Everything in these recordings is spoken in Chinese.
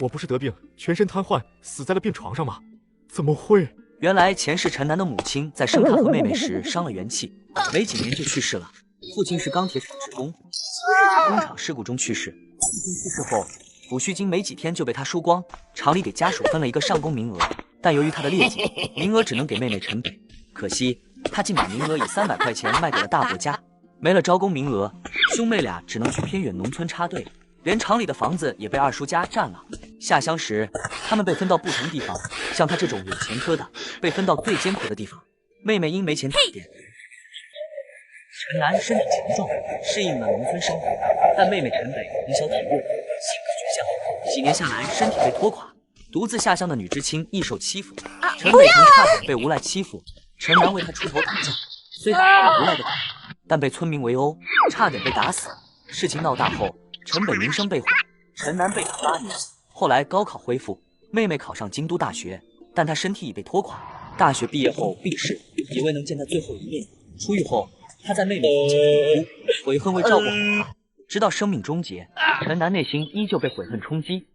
我不是得病，全身瘫痪，死在了病床上吗？怎么会？原来前世陈楠的母亲在生他和妹妹时伤了元气，没几年就去世了。父亲是钢铁厂职工，工厂事故中去世。父亲去世后，抚恤金没几天就被他输光，厂里给家属分了一个上工名额，但由于他的劣迹，名额只能给妹妹陈北。可惜他竟把名额以300块钱卖给了大伯家，没了招工名额，兄妹俩只能去偏远农村插队，连厂里的房子也被二叔家占了。下乡时，他们被分到不同地方，像他这种有前科的，被分到最艰苦的地方。妹妹因没钱打点，陈楠身体强壮，适应了农村生活，但妹妹陈北从小体弱，性格倔强，几年下来身体被拖垮，独自下乡的女知青易受欺负，陈北曾差点被无赖欺负，陈楠为她出头打架，虽然无赖的打，但被村民围殴，差点被打死。事情闹大后，陈北名声被毁，陈楠被打8年。后来高考恢复，妹妹考上京都大学，但她身体已被拖垮，大学毕业后病逝，也未能见她最后一面。出狱后，她在妹妹面前痛哭，悔恨未照顾好她，直到生命终结，陈楠内心依旧被悔恨冲击。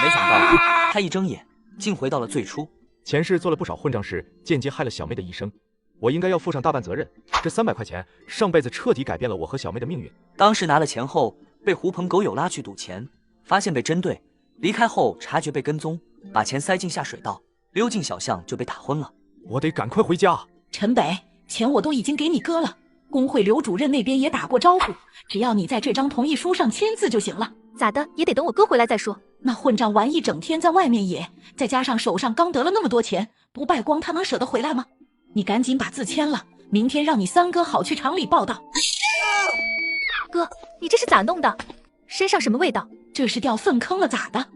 没想到他一睁眼，竟回到了最初。前世做了不少混账事，间接害了小妹的一生，我应该要负上大半责任。这300块钱，上辈子彻底改变了我和小妹的命运。当时拿了钱后，被狐朋狗友拉去赌钱，发现被针对，离开后察觉被跟踪，把钱塞进下水道，溜进小巷就被打昏了。我得赶快回家。陈北，钱我都已经给你割了，工会刘主任那边也打过招呼，只要你在这张同意书上签字就行了。咋的也得等我哥回来再说。那混账玩一整天在外面野，再加上手上刚得了那么多钱，不败光他能舍得回来吗？你赶紧把字签了，明天让你三哥好去厂里报道。哥，你这是咋弄的？身上什么味道？这是掉粪坑了咋的？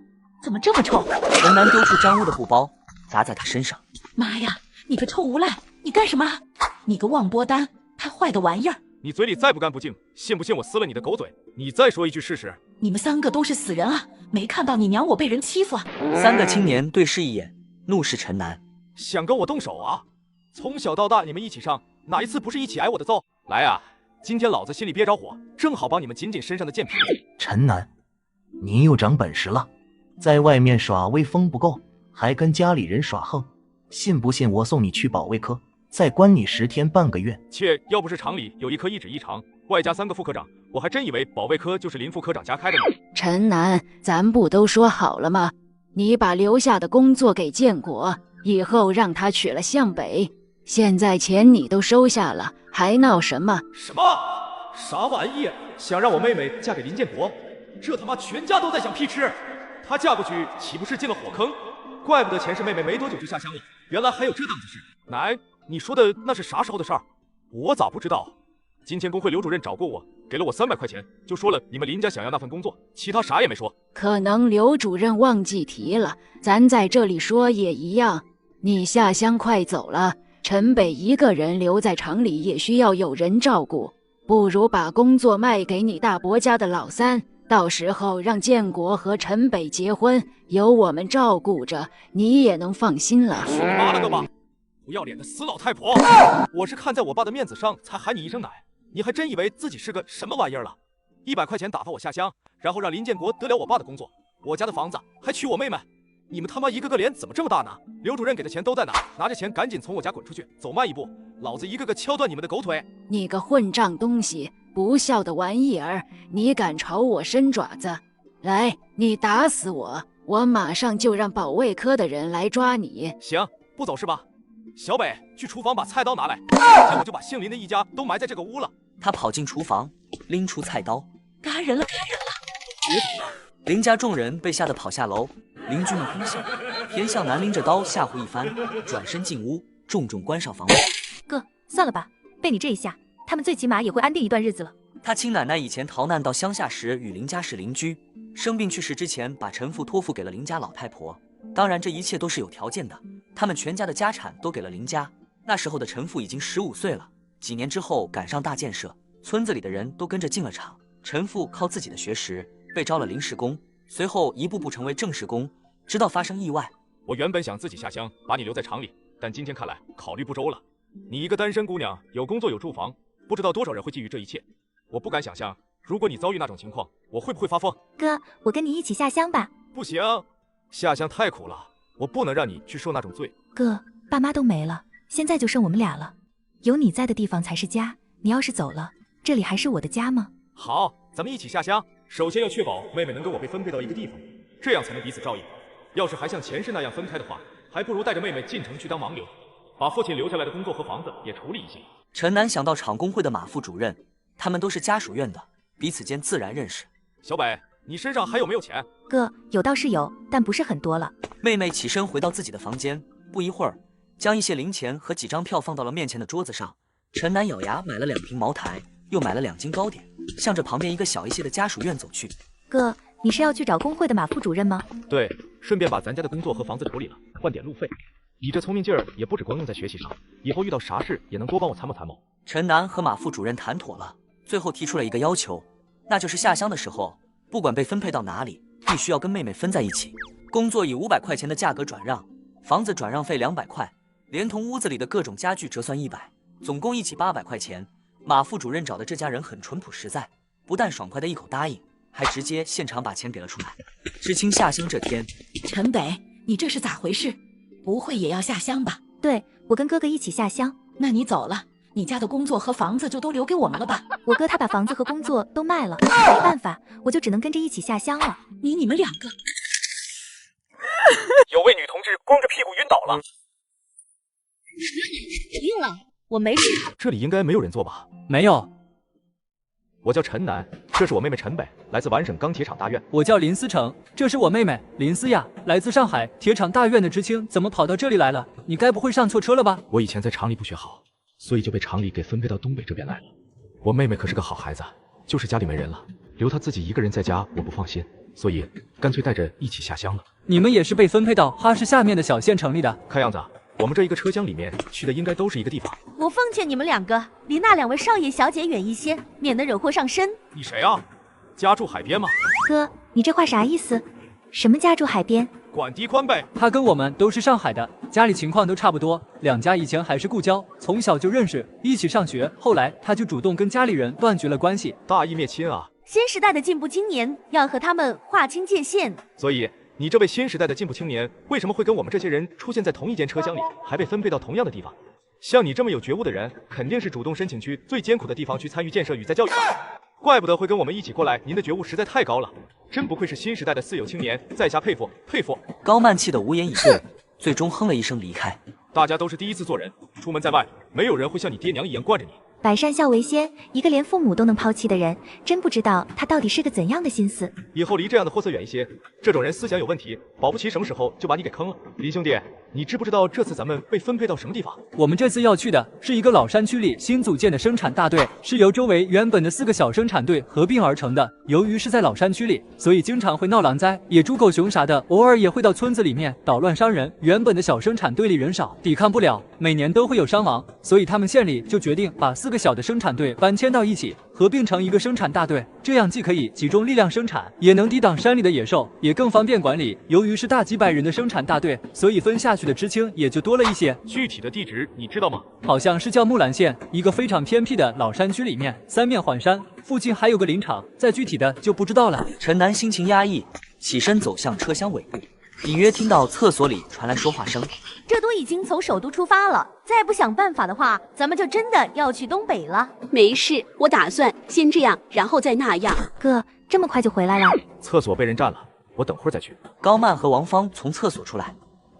怎么这么臭？陈楠丢出沾污的布包，砸在他身上。妈呀，你个臭无赖，你干什么？你个王八蛋，太坏的玩意儿！你嘴里再不干不净，信不信我撕了你的狗嘴？你再说一句试试。你们3个都是死人啊！没看到你娘我被人欺负啊！3个青年对视一眼，怒视陈楠。想跟我动手啊？从小到大你们一起上，哪一次不是一起挨我的揍？来啊，今天老子心里憋着火，正好帮你们紧紧身上的贱皮。陈楠，你又长本事了，在外面耍威风不够，还跟家里人耍横，信不信我送你去保卫科，再关你10天半个月？切，要不是厂里有一科一指一长，外加3个副科长，我还真以为保卫科就是林副科长家开的呢。陈楠，咱不都说好了吗？你把留下的工作给建国，以后让他娶了向北。现在钱你都收下了，还闹什么？什么？啥玩意？想让我妹妹嫁给林建国？这他妈全家都在想屁吃！她嫁过去岂不是进了火坑？怪不得前世妹妹没多久就下乡了，原来还有这档子事。奶，你说的那是啥时候的事儿？我咋不知道？今天工会刘主任找过我，给了我300块钱，就说了你们林家想要那份工作，其他啥也没说。可能刘主任忘记提了，咱在这里说也一样。你下乡快走了，陈北一个人留在厂里也需要有人照顾，不如把工作卖给你大伯家的老三，到时候让建国和陈北结婚，有我们照顾着，你也能放心了。去你妈了个吧！不要脸的死老太婆！我是看在我爸的面子上才喊你一声奶，你还真以为自己是个什么玩意儿了？100块钱打发我下乡，然后让林建国得了我爸的工作，我家的房子，还娶我妹妹。你们他妈一个个脸怎么这么大呢？刘主任给的钱都在哪？拿着钱赶紧从我家滚出去，走慢一步，老子一个个敲断你们的狗腿！你个混账东西，不孝的玩意儿，你敢朝我伸爪子？来，你打死我，我马上就让保卫科的人来抓你。行，不走是吧？小北，去厨房把菜刀拿来，今天我就把姓林的一家都埋在这个屋了。他跑进厨房，拎出菜刀，嘎人了，嘎人了！林家众人被吓得跑下楼，邻居们哄笑。田向南拎着刀吓唬一番，转身进屋，重重关上房门。哥，算了吧，被你这一下，他们最起码也会安定一段日子了。他亲奶奶以前逃难到乡下时与林家是邻居，生病去世之前把陈父托付给了林家老太婆。当然这一切都是有条件的，他们全家的家产都给了林家。那时候的陈父已经15岁了，几年之后赶上大建设，村子里的人都跟着进了厂。陈父靠自己的学识被招了临时工，随后一步步成为正式工，直到发生意外。我原本想自己下乡把你留在厂里，但今天看来考虑不周了。你一个单身姑娘，有工作有住房，不知道多少人会觊觎这一切。我不敢想象，如果你遭遇那种情况，我会不会发疯？哥，我跟你一起下乡吧。不行，下乡太苦了，我不能让你去受那种罪。哥，爸妈都没了，现在就剩我们俩了，有你在的地方才是家。你要是走了，这里还是我的家吗？好，咱们一起下乡。首先要确保妹妹能跟我被分配到一个地方，这样才能彼此照应。要是还像前世那样分开的话，还不如带着妹妹进城去当盲流，把父亲留下来的工作和房子也处理一下。陈楠想到厂工会的马副主任，他们都是家属院的，彼此间自然认识。小北，你身上还有没有钱？哥，有倒是有，但不是很多了。妹妹起身回到自己的房间，不一会儿，将一些零钱和几张票放到了面前的桌子上。陈楠咬牙买了2瓶茅台，又买了2斤糕点，向着旁边一个小一些的家属院走去。哥，你是要去找工会的马副主任吗？对，顺便把咱家的工作和房子处理了，换点路费。你这聪明劲儿也不止光用在学习上，以后遇到啥事也能多帮我参谋参谋。陈楠和马副主任谈妥了，最后提出了一个要求，那就是下乡的时候，不管被分配到哪里，必须要跟妹妹分在一起。工作以500块钱的价格转让，房子转让费200块，连同屋子里的各种家具折算100，总共一起800块钱。马副主任找的这家人很淳朴实在，不但爽快的一口答应，还直接现场把钱给了出来。知青下乡这天，陈北，你这是咋回事？不会也要下乡吧？对，我跟哥哥一起下乡。那你走了，你家的工作和房子就都留给我们了吧？我哥他把房子和工作都卖了，没办法，我就只能跟着一起下乡了。你们两个，有位女同志光着屁股晕倒了。不用了，我没事。这里应该没有人坐吧？没有。我叫陈楠，这是我妹妹陈北，来自皖省钢铁厂大院。我叫林思成，这是我妹妹林思雅，来自上海铁厂大院的知青，怎么跑到这里来了？你该不会上错车了吧？我以前在厂里不学好，所以就被厂里给分配到东北这边来了。我妹妹可是个好孩子，就是家里没人了，留她自己一个人在家我不放心，所以干脆带着一起下乡了。你们也是被分配到哈市下面的小县城里的？看样子我们这一个车厢里面去的应该都是一个地方。我奉劝你们2个离那2位少爷小姐远一些，免得惹祸上身。你谁啊？家住海边吗？哥，你这话啥意思？什么家住海边？管地宽呗。他跟我们都是上海的，家里情况都差不多，2家以前还是故交，从小就认识，一起上学。后来他就主动跟家里人断绝了关系。大义灭亲啊！新时代的进步青年要和他们划清界限。所以你这位新时代的进步青年，为什么会跟我们这些人出现在同一间车厢里，还被分配到同样的地方？像你这么有觉悟的人，肯定是主动申请去最艰苦的地方去参与建设与再教育的。怪不得会跟我们一起过来，您的觉悟实在太高了，真不愧是新时代的四有青年，在下佩服佩服。高曼气得无言以对，最终哼了一声离开。大家都是第一次做人，出门在外，没有人会像你爹娘一样惯着你。百善孝为先，一个连父母都能抛弃的人，真不知道他到底是个怎样的心思。以后离这样的货色远一些，这种人思想有问题，保不齐什么时候就把你给坑了。林兄弟，你知不知道这次咱们被分配到什么地方？我们这次要去的是一个老山区里新组建的生产大队，是由周围原本的4个小生产队合并而成的。由于是在老山区里，所以经常会闹狼灾、野猪狗熊啥的，偶尔也会到村子里面捣乱伤人。原本的小生产队里人少，抵抗不了，每年都会有伤亡，所以他们县里就决定把4个小的生产队搬迁到一起，合并成一个生产大队，这样既可以集中力量生产，也能抵挡山里的野兽，也更方便管理。由于是大几百人的生产大队，所以分下去的知青也就多了一些。具体的地址你知道吗？好像是叫木兰县，一个非常偏僻的老山区里面，3面环山，附近还有个林场，再具体的就不知道了。陈楠心情压抑，起身走向车厢尾部，隐约听到厕所里传来说话声。这都已经从首都出发了，再不想办法的话，咱们就真的要去东北了。没事，我打算先这样，然后再那样。哥，这么快就回来了？厕所被人占了，我等会儿再去。高曼和王芳从厕所出来。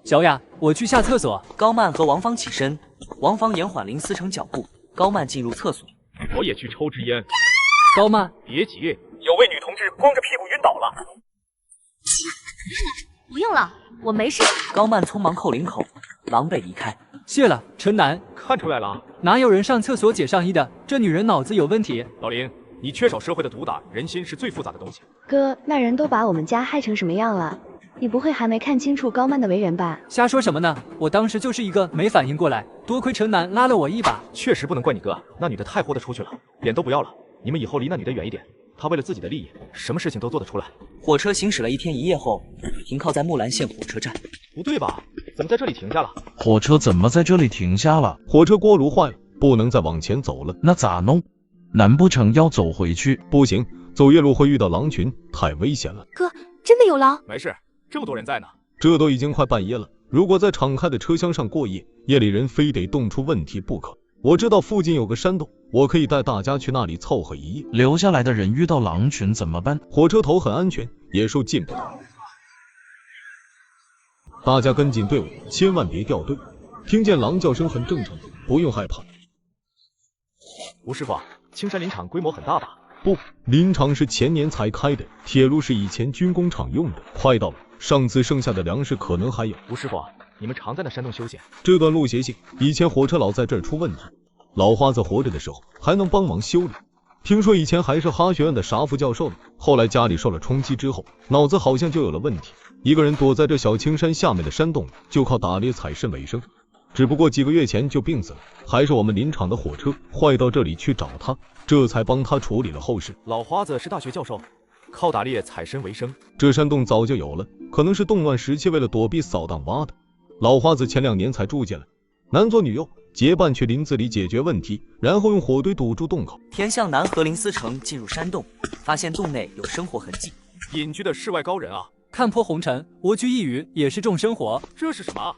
小雅，我去下厕所。高曼和王芳起身，王芳延缓林思成脚步。高曼进入厕所。我也去抽支烟。高曼，别急，有位女同志光着屁股晕倒了。不用了，我没事。高曼匆忙扣领口，狼狈离开。谢了，陈楠。看出来了，哪有人上厕所解上衣的？这女人脑子有问题。老林，你缺少社会的毒打，人心是最复杂的东西。哥，那人都把我们家害成什么样了？你不会还没看清楚高曼的为人吧？瞎说什么呢？我当时就是一个没反应过来，多亏陈楠拉了我一把。确实不能怪你哥，那女的太豁得出去了，脸都不要了。你们以后离那女的远一点，她为了自己的利益，什么事情都做得出来。火车行驶了1天1夜后，停靠在木兰县火车站。不对吧？怎么在这里停下了？火车怎么在这里停下了？火车锅炉坏了，不能再往前走了。那咋弄？难不成要走回去？不行，走夜路会遇到狼群，太危险了。哥，真的有狼？没事，这么多人在呢。这都已经快半夜了，如果在敞开的车厢上过夜，夜里人非得冻出问题不可。我知道附近有个山洞，我可以带大家去那里凑合一夜。留下来的人遇到狼群怎么办？火车头很安全，野兽进不来。大家跟紧队伍，千万别掉队。听见狼叫声很正常，不用害怕。吴师傅，青山林场规模很大吧？不，林场是前年才开的，铁路是以前军工厂用的，快到了，上次剩下的粮食可能还有。吴师傅，你们常在那山洞休息？这段路邪性，以前火车老在这儿出问题，老花子活着的时候还能帮忙修理。听说以前还是哈学院的傻副教授呢，后来家里受了冲击之后，脑子好像就有了问题，一个人躲在这小青山下面的山洞里，就靠打猎采参为生。只不过几个月前就病死了，还是我们林场的火车坏到这里去找他，这才帮他处理了后事。老花子是大学教授，靠打猎采参为生。这山洞早就有了，可能是动乱时期为了躲避扫荡挖的。老花子前2年才住进来，男左女右，结伴去林子里解决问题，然后用火堆堵住洞口。田向南和林思成进入山洞，发现洞内有生活痕迹，隐居的世外高人啊！看破红尘，蜗居一隅也是种生活。这是什么？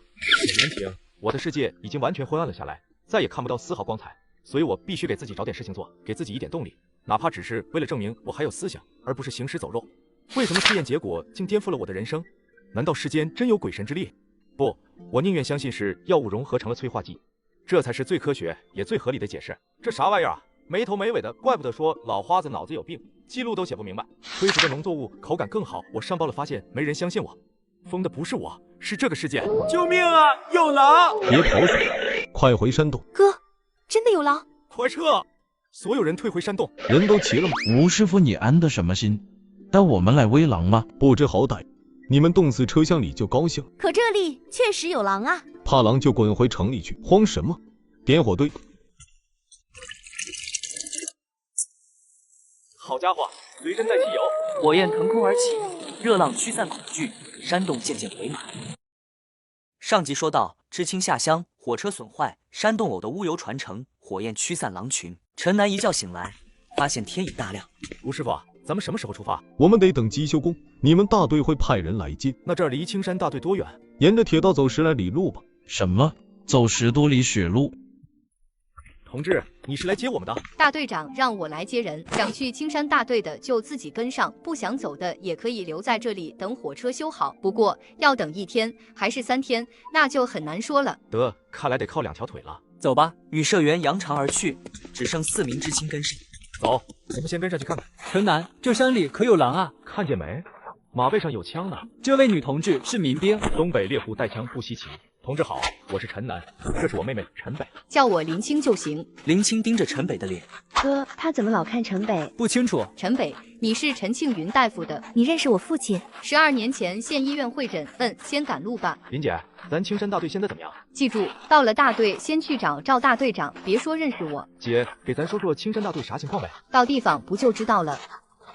言情，我的世界已经完全昏暗了下来，再也看不到丝毫光彩，所以我必须给自己找点事情做，给自己一点动力，哪怕只是为了证明我还有思想，而不是行尸走肉。为什么试验结果竟颠覆了我的人生？难道世间真有鬼神之力？不，我宁愿相信是药物融合成了催化剂，这才是最科学也最合理的解释。这啥玩意儿啊？没头没尾的，怪不得说老花子脑子有病，记录都写不明白。推出的农作物口感更好，我上报了发现，没人相信我。疯的不是我，是这个世界。救命啊！有狼！别跑死，快回山洞。哥，真的有狼！快撤！所有人退回山洞。人都齐了吗？吴师傅，你安的什么心？带我们来喂狼吗？不知好歹，你们冻死车厢里就高兴。可这里确实有狼啊！怕狼就滚回城里去，慌什么？点火堆。好家伙，随身带汽油！火焰腾空而起，热浪驱散恐惧，山洞渐渐回满。上集说到，知青下乡，火车损坏，山洞偶的乌油传承，火焰驱散狼群。陈南一觉醒来，发现天已大亮。吴师傅，咱们什么时候出发？我们得等机修工，你们大队会派人来接。那这儿离青山大队多远？沿着铁道走10来里路吧。什么？走10多里雪路？同志，你是来接我们的？大队长让我来接人，想去青山大队的就自己跟上，不想走的也可以留在这里等火车修好。不过要等1天还是3天，那就很难说了。得，看来得靠2条腿了。走吧。女社员扬长而去，只剩4名知青跟上。走，我们先跟上去看看。陈南，这山里可有狼啊？看见没？马背上有枪呢。这位女同志是民兵，东北猎户带枪不稀奇。同志好，我是陈南，这是我妹妹陈北，叫我林青就行。林青盯着陈北的脸，哥，他怎么老看城北？不清楚。陈北，你是陈庆云大夫的，你认识我父亲？12年前县医院会诊，先赶路吧。林姐，咱青山大队现在怎么样？记住，到了大队先去找赵大队长，别说认识我。姐，给咱说说青山大队啥情况呗？到地方不就知道了。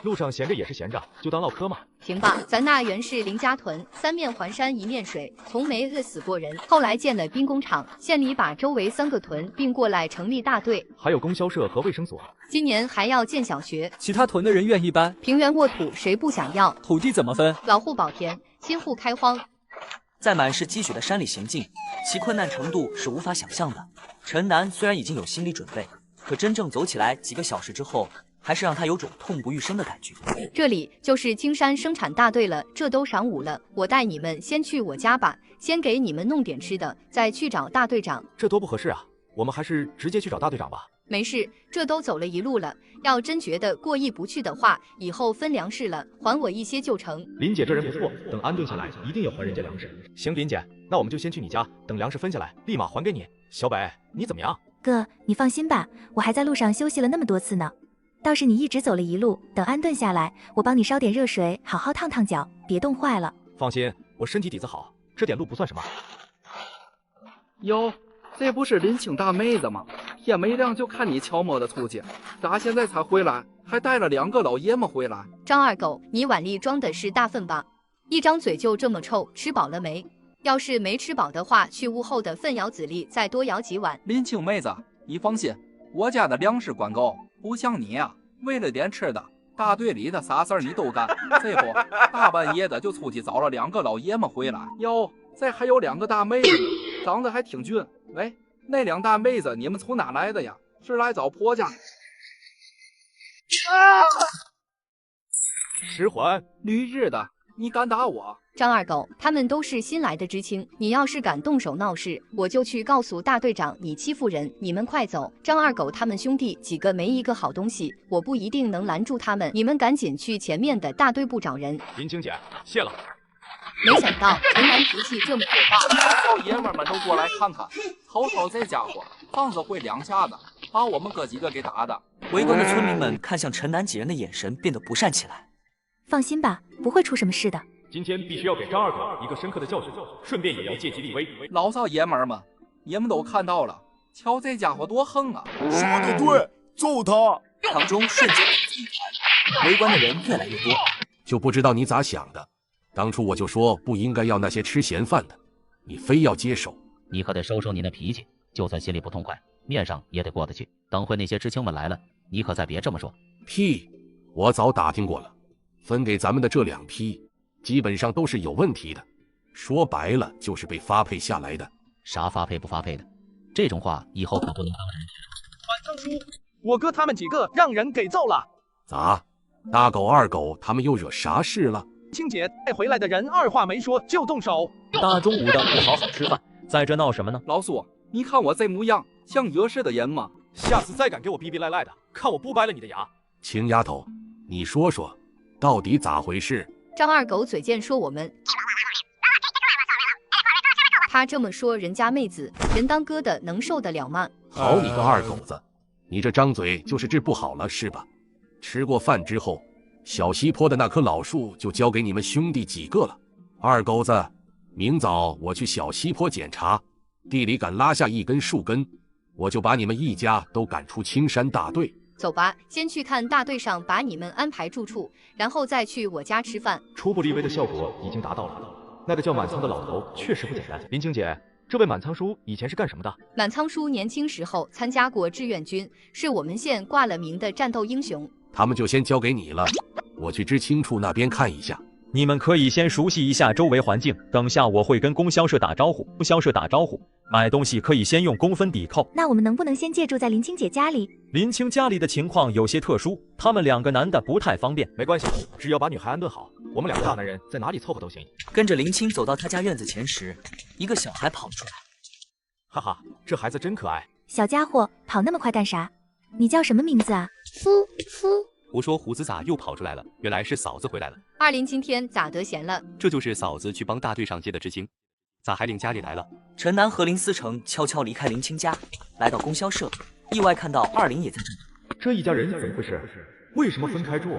路上闲着也是闲着，就当唠嗑嘛。行吧，咱那原是林家屯，3面环山1面水，从没饿死过人。后来建了兵工厂，县里把周围3个屯并过来成立大队，还有供销社和卫生所。今年还要建小学。其他屯的人愿一般，平原沃土谁不想要？土地怎么分？老户保田，新户开荒。在满是积雪的山里行进，其困难程度是无法想象的。陈南虽然已经有心理准备，可真正走起来几个小时之后，还是让他有种痛不欲生的感觉。这里就是青山生产大队了，这都晌午了，我带你们先去我家吧，先给你们弄点吃的，再去找大队长。这多不合适啊，我们还是直接去找大队长吧。没事，这都走了一路了，要真觉得过意不去的话，以后分粮食了，还我一些就成。林姐这人不错，等安顿下来一定要还人家粮食。行，林姐，那我们就先去你家，等粮食分下来立马还给你。小北，你怎么样？哥，你放心吧，我还在路上休息了那么多次呢。倒是你一直走了一路，等安顿下来，我帮你烧点热水，好好烫烫脚，别冻坏了。放心，我身体底子好，这点路不算什么。哟，这不是林青大妹子吗？天没亮就看你悄摸的出去，咋现在才回来？还带了2个老爷们回来。张二狗，你碗里装的是大粪吧？一张嘴就这么臭，吃饱了没？要是没吃饱的话，去屋后的粪窑子里再多舀几碗。林青妹子，你放心，我家的粮食管够，不像你呀，为了点吃的大队里的啥事儿你都干，这不大半夜的就出去找了2个老爷们回来。哟，这还有2个大妹子，长得还挺俊。喂，那2大妹子你们从哪来的呀？是来找婆家？石环，驴日的，你敢打我？张二狗，他们都是新来的知青，你要是敢动手闹事，我就去告诉大队长你欺负人。你们快走！张二狗他们兄弟几个没一个好东西，我不一定能拦住他们。你们赶紧去前面的大队部找人。林青姐，谢了。没想到陈南脾气这么火爆，老爷们们都过来看看，瞅瞅这家伙，放着会2下子，把我们哥几个给打的。围观的村民们看向陈南几人的眼神变得不善起来。放心吧，不会出什么事的。今天必须要给张二狗一个深刻的教训，顺便也要借机立威。老少爷们们，你们都看到了，瞧这家伙多横啊！说得对，揍他！场中瞬间一团，围观的人越来越多。就不知道你咋想的，当初我就说不应该要那些吃闲饭的，你非要接手。你可得收收你那脾气，就算心里不痛快，面上也得过得去。等会那些知青们来了，你可再别这么说。屁！我早打听过了，分给咱们的这2批。基本上都是有问题的，说白了就是被发配下来的。啥发配不发配的，这种话以后可不能当人满仓叔，我哥他们几个让人给揍了。咋？大狗二狗他们又惹啥事了？青姐带回来的人二话没说就动手。大中午的不好好吃饭，在这闹什么呢？老苏，你看我这模样像惹事的人吗？下次再敢给我逼逼赖赖的，看我不掰了你的牙！青丫头，你说说，到底咋回事？张二狗嘴贱说我们，他这么说人家妹子，人当哥的能受得了吗？好你个二狗子，你这张嘴就是治不好了是吧？吃过饭之后，小西坡的那棵老树就交给你们兄弟几个了。二狗子，明早我去小西坡检查，地里敢拉下1根树根，我就把你们一家都赶出青山大队。走吧，先去看大队上把你们安排住处，然后再去我家吃饭。初步立威的效果已经达到了，那个叫满仓的老头确实不简单。林青姐，这位满仓叔以前是干什么的？满仓叔年轻时候参加过志愿军，是我们县挂了名的战斗英雄。他们就先交给你了，我去知青处那边看一下。你们可以先熟悉一下周围环境，等下我会跟供销社打招呼。买东西可以先用公分抵扣。那我们能不能先借住在林青姐家里？林青家里的情况有些特殊，他们2个男的不太方便。没关系，只要把女孩安顿好，我们2个大男人在哪里凑合都行。跟着林青走到他家院子前时，一个小孩跑了出来。哈哈，这孩子真可爱。小家伙，跑那么快干啥？你叫什么名字啊？胡说，胡子咋又跑出来了？原来是嫂子回来了。二林今天咋得闲了？这就是嫂子去帮大队上接的知青，咋还领家里来了？陈南和林思成悄悄离开林青家，来到供销社，意外看到二林也在这里。这一家人怎么回事？为什么分开住？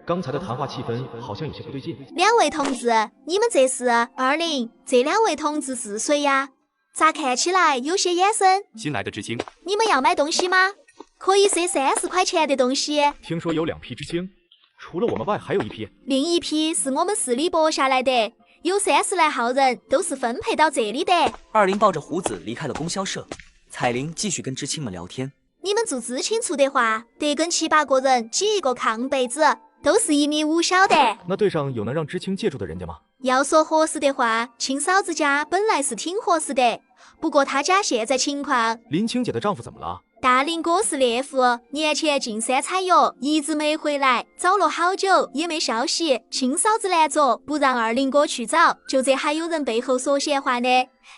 刚才的谈话气氛好像有些不对劲。2位同志，你们这是二林，这2位同志是谁呀？咋看起来有些眼生？新来的知青。你们要买东西吗？可以赊30块钱的东西。听说有2批知青，除了我们外还有1批。另一批是我们市里拨下来的，有30来号人都是分配到这里的。二林抱着胡子离开了供销社，彩玲继续跟知青们聊天。你们住知青处的话，得跟7、8个人挤一个炕被子，都是1.5米小的。那队上有能让知青借住的人家吗？要说合适的话，青嫂子家本来是挺合适的，不过她家现在情况……林青姐的丈夫怎么了？大林哥是猎户，年前进山采药，一直没回来，找了好久也没消息。青嫂子拦着不让二林哥去找，就这还有人背后说闲话呢。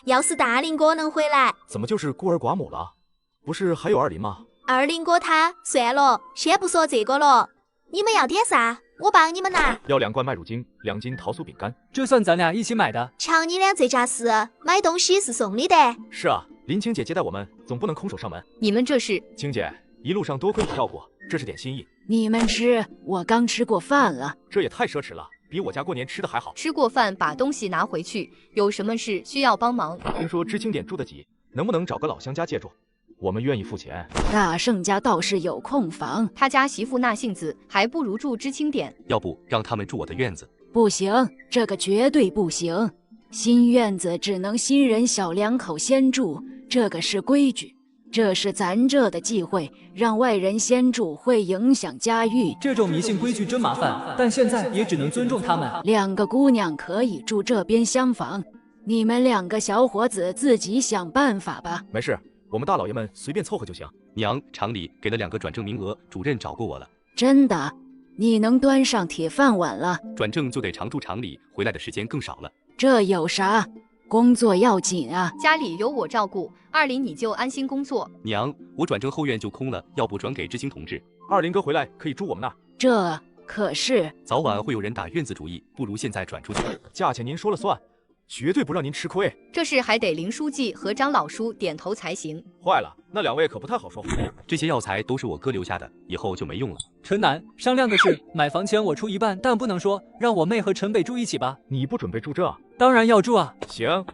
要是大林哥能回来，怎么就是孤儿寡母了？不是还有二林吗？二林哥他算了，先不说这个了。你们要点啥？我帮你们拿。要2罐麦乳精，2斤桃酥饼干。这算咱俩一起买的。瞧你俩这架势，买东西是送礼的。是啊，林青姐接待我们，总不能空手上门。你们这是？青姐，一路上多亏你照顾，这是点心意。你们吃，我刚吃过饭了。这也太奢侈了，比我家过年吃的还好。吃过饭把东西拿回去，有什么事需要帮忙？听说知青点住得挤，能不能找个老乡家借住？我们愿意付钱。大圣家倒是有空房，他家媳妇那性子，还不如住知青点。要不让他们住我的院子？不行，这个绝对不行。新院子只能新人小2口先住，这个是规矩。这是咱这的忌讳，让外人先住会影响家誉。这种迷信规矩真麻烦，但现在也只能尊重他们。2个姑娘可以住这边厢房，你们2个小伙子自己想办法吧。没事，我们大老爷们随便凑合就行。娘，厂里给了2个转正名额，主任找过我了。真的？你能端上铁饭碗了？转正就得常驻厂里，回来的时间更少了。这有啥？工作要紧啊，家里有我照顾，20你就安心工作。娘，我转正后院就空了，要不转给知青同志？20哥回来可以住我们那儿。这可是早晚会有人打院子主意，不如现在转出去。价钱您说了算，绝对不让您吃亏。这事还得林书记和张老叔点头才行。坏了，那2位可不太好说话。这些药材都是我哥留下的，以后就没用了。陈楠，商量个事，买房钱我出一半，但不能说让我妹和陈北住一起吧？你不准备住这？当然要住啊。行。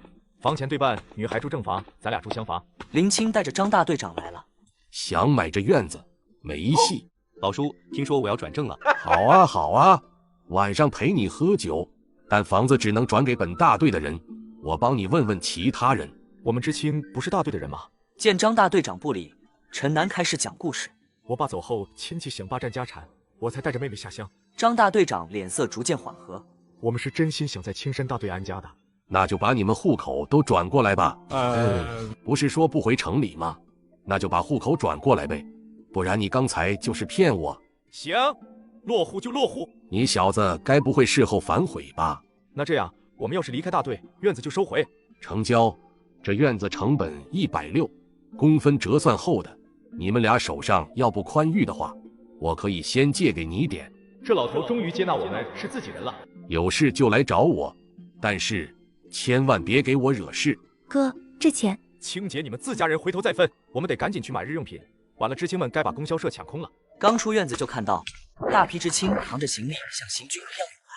房钱对半，女孩住正房，咱俩住厢房。林青带着张大队长来了，想买这院子没戏。老叔，听说我要转正了。好啊好啊，晚上陪你喝酒，但房子只能转给本大队的人，我帮你问问其他人。我们知青不是大队的人吗？见张大队长不理，陈楠开始讲故事。我爸走后，亲戚想霸占家产，我才带着妹妹下乡。张大队长脸色逐渐缓和。我们是真心想在青山大队安家的。那就把你们户口都转过来吧。不是说不回城里吗？那就把户口转过来呗，不然你刚才就是骗我。行，落户就落户。你小子该不会事后反悔吧？那这样，我们要是离开大队，院子就收回。成交。这院子成本160，公分折算后的。你们俩手上要不宽裕的话，我可以先借给你点。这老头终于接纳我们是自己人了。有事就来找我，但是千万别给我惹事。哥，这钱青姐，你们自家人回头再分，我们得赶紧去买日用品，晚了知青们该把供销社抢空了。刚出院子就看到大批知青扛着行李像行军一样涌来。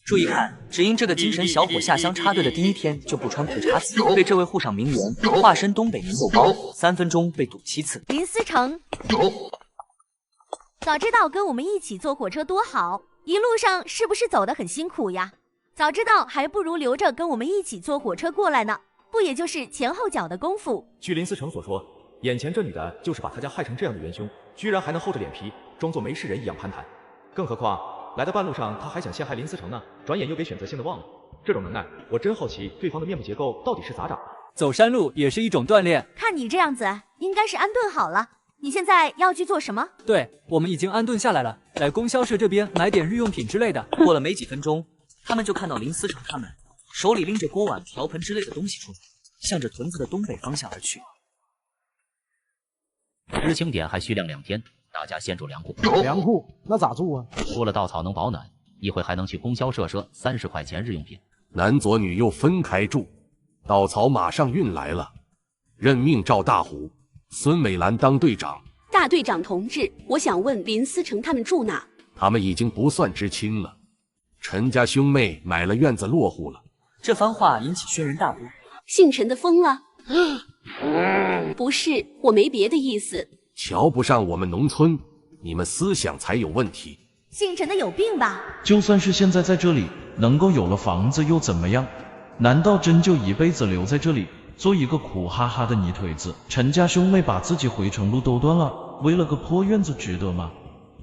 注意看，只因这个精神小伙下乡插队的第1天就不穿裤衩子，被这位沪上名媛化身东北名豆包，3分钟被堵7次。林思成，早知道跟我们一起坐火车多好，一路上是不是走得很辛苦呀？早知道还不如留着跟我们一起坐火车过来呢，不也就是前后脚的功夫。据林思成所说，眼前这女的就是把他家害成这样的元凶，居然还能厚着脸皮装作没事人一样攀谈。更何况来到半路上他还想陷害林思成呢，转眼又给选择性的忘了。这种能耐，我真好奇对方的面部结构到底是咋长的。走山路也是一种锻炼。看你这样子，应该是安顿好了。你现在要去做什么？对，我们已经安顿下来了，来供销社这边买点日用品之类的。过了没几分钟，他们就看到林思成他们手里拎着锅碗瓢盆之类的东西出来，向着屯子的东北方向而去。知青点还需亮2天，大家先住粮库。粮库那咋住啊？除了稻草能保暖，一会还能去供销社赊30块钱日用品。男左女右分开住，稻草马上运来了。任命赵大虎、孙美兰当队长。大队长同志，我想问林思成他们住哪？他们已经不算知青了。陈家兄妹买了院子落户了。这番话引起轩然大波。姓陈的疯了？不是，我没别的意思。瞧不上我们农村，你们思想才有问题。姓陈的有病吧？就算是现在在这里能够有了房子又怎么样？难道真就一辈子留在这里做一个苦哈哈的泥腿子？陈家兄妹把自己回城路都断了，为了个破院子值得吗？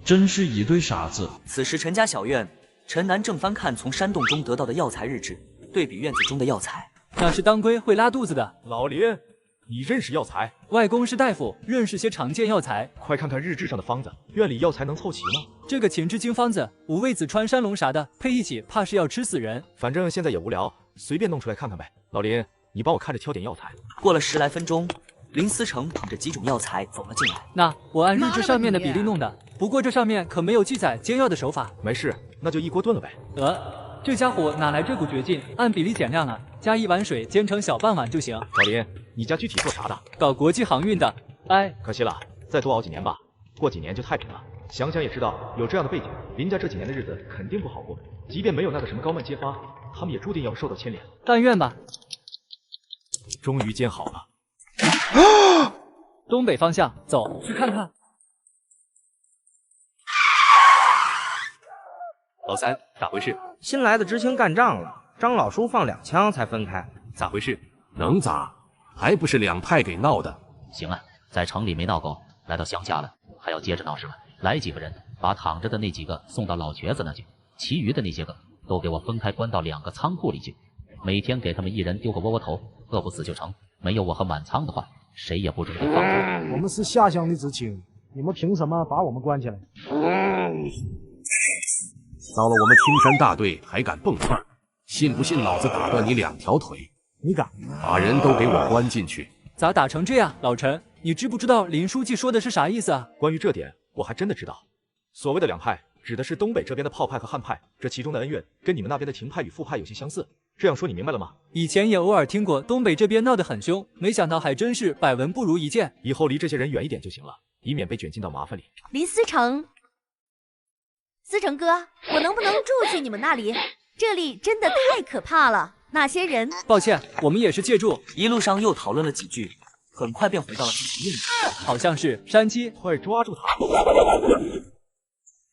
真是一对傻子。此时陈家小院，陈楠正翻看从山洞中得到的药材日志，对比院子中的药材，那是当归会拉肚子的。老林，你认识药材？外公是大夫，认识些常见药材。快看看日志上的方子，院里药材能凑齐吗？这个秦之经方子，五味子川山龙啥的配一起，怕是要吃死人。反正现在也无聊，随便弄出来看看呗。老林，你帮我看着挑点药材。过了10来分钟，林思成捧着几种药材走了进来。那我按日志上面的比例弄的，不过这上面可没有记载煎药的手法。没事，那就一锅炖了呗。这家伙哪来这股绝劲？按比例减量啊，加1碗水煎成小半碗就行。老林，你家具体做啥的？搞国际航运的。哎，可惜了，再多熬几年吧，过几年就太平了。想想也知道，有这样的背景，林家这几年的日子肯定不好过。即便没有那个什么高慢揭发，他们也注定要受到牵连。但愿吧。终于煎好了。东北方向，走去看看。老三，咋回事？新来的知青干仗了，张老叔放2枪才分开。咋回事？能咋？还不是两派给闹的。行啊，在城里没闹够，来到乡下了，还要接着闹是吧？来几个人，把躺着的那几个送到老瘸子那去，其余的那些个都给我分开关到2个仓库里去，每天给他们一人丢个窝窝头，饿不死就成。没有我和满仓的话，谁也不准给放走。我们是下乡的知青，你们凭什么把我们关起来？到了我们青山大队还敢蹦窜，信不信老子打断你2条腿？你敢？把人都给我关进去！咋打成这样？老陈，你知不知道林书记说的是啥意思啊？关于这点，我还真的知道。所谓的两派，指的是东北这边的炮派和汉派，这其中的恩怨跟你们那边的秦派与傅派有些相似。这样说你明白了吗？以前也偶尔听过东北这边闹得很凶，没想到还真是百闻不如一见。以后离这些人远一点就行了，以免被卷进到麻烦里。林思成，思成哥，我能不能住去你们那里？这里真的太可怕了，那些人……抱歉，我们也是借住。一路上又讨论了几句，很快便回到了自己印地，好像是山鸡，快抓住他！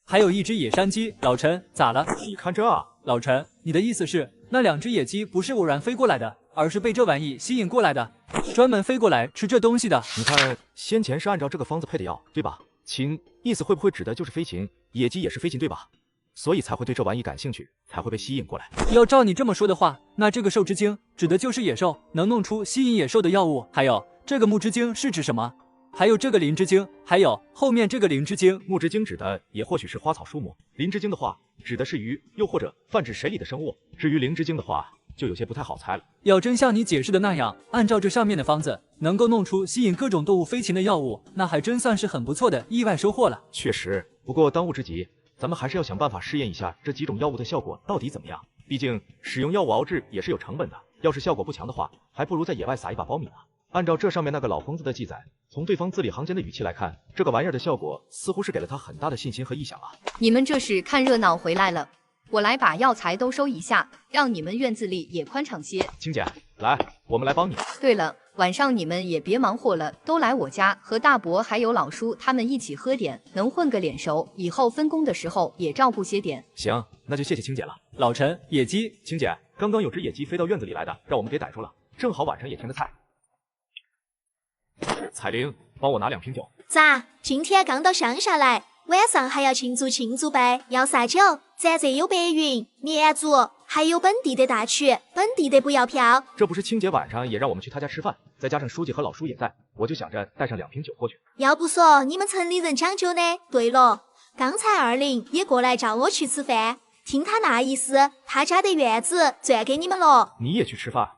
还有一只野山鸡。老陈，咋了？你看这啊！老陈，你的意思是那2只野鸡不是偶然飞过来的，而是被这玩意吸引过来的，专门飞过来吃这东西的？你看，先前是按照这个方子配的药，对吧？禽意思会不会指的就是飞禽？野鸡也是飞禽，对吧？所以才会对这玩意感兴趣，才会被吸引过来。要照你这么说的话，那这个兽之精指的就是野兽，能弄出吸引野兽的药物。还有这个木之精是指什么？还有这个灵之精，还有后面这个灵之精。木之精指的也或许是花草树木，灵之精的话指的是鱼，又或者泛指水里的生物。至于灵之精的话，就有些不太好猜了。要真像你解释的那样，按照这上面的方子，能够弄出吸引各种动物飞禽的药物，那还真算是很不错的意外收获了。确实，不过当务之急，咱们还是要想办法试验一下这几种药物的效果到底怎么样。毕竟使用药物熬制也是有成本的，要是效果不强的话，还不如在野外撒一把苞米呢。按照这上面那个老疯子的记载，从对方字里行间的语气来看，这个玩意儿的效果似乎是给了他很大的信心和意向啊。你们这是看热闹回来了，我来把药材都收一下，让你们院子里也宽敞些。青姐，来，我们来帮你。对了，晚上你们也别忙活了，都来我家和大伯还有老叔他们一起喝点，能混个脸熟，以后分工的时候也照顾些点。行，那就谢谢青姐了。老陈，野鸡，青姐，刚刚有只野鸡飞到院子里来的，让我们给逮住了，正好晚上也添个菜。彩玲，帮我拿2瓶酒。咋？今天刚到乡下来，晚上还要庆祝呗？要啥酒？咱这有白云、绵竹，还有本地的大曲，本地的不要票。这不是青姐晚上也让我们去她家吃饭，再加上书记和老叔也在，我就想着带上2瓶酒过去。要不说你们城里人讲究呢？对了，刚才20也过来叫我去吃饭，听他那意思，他家的院子转给你们了。你也去吃饭？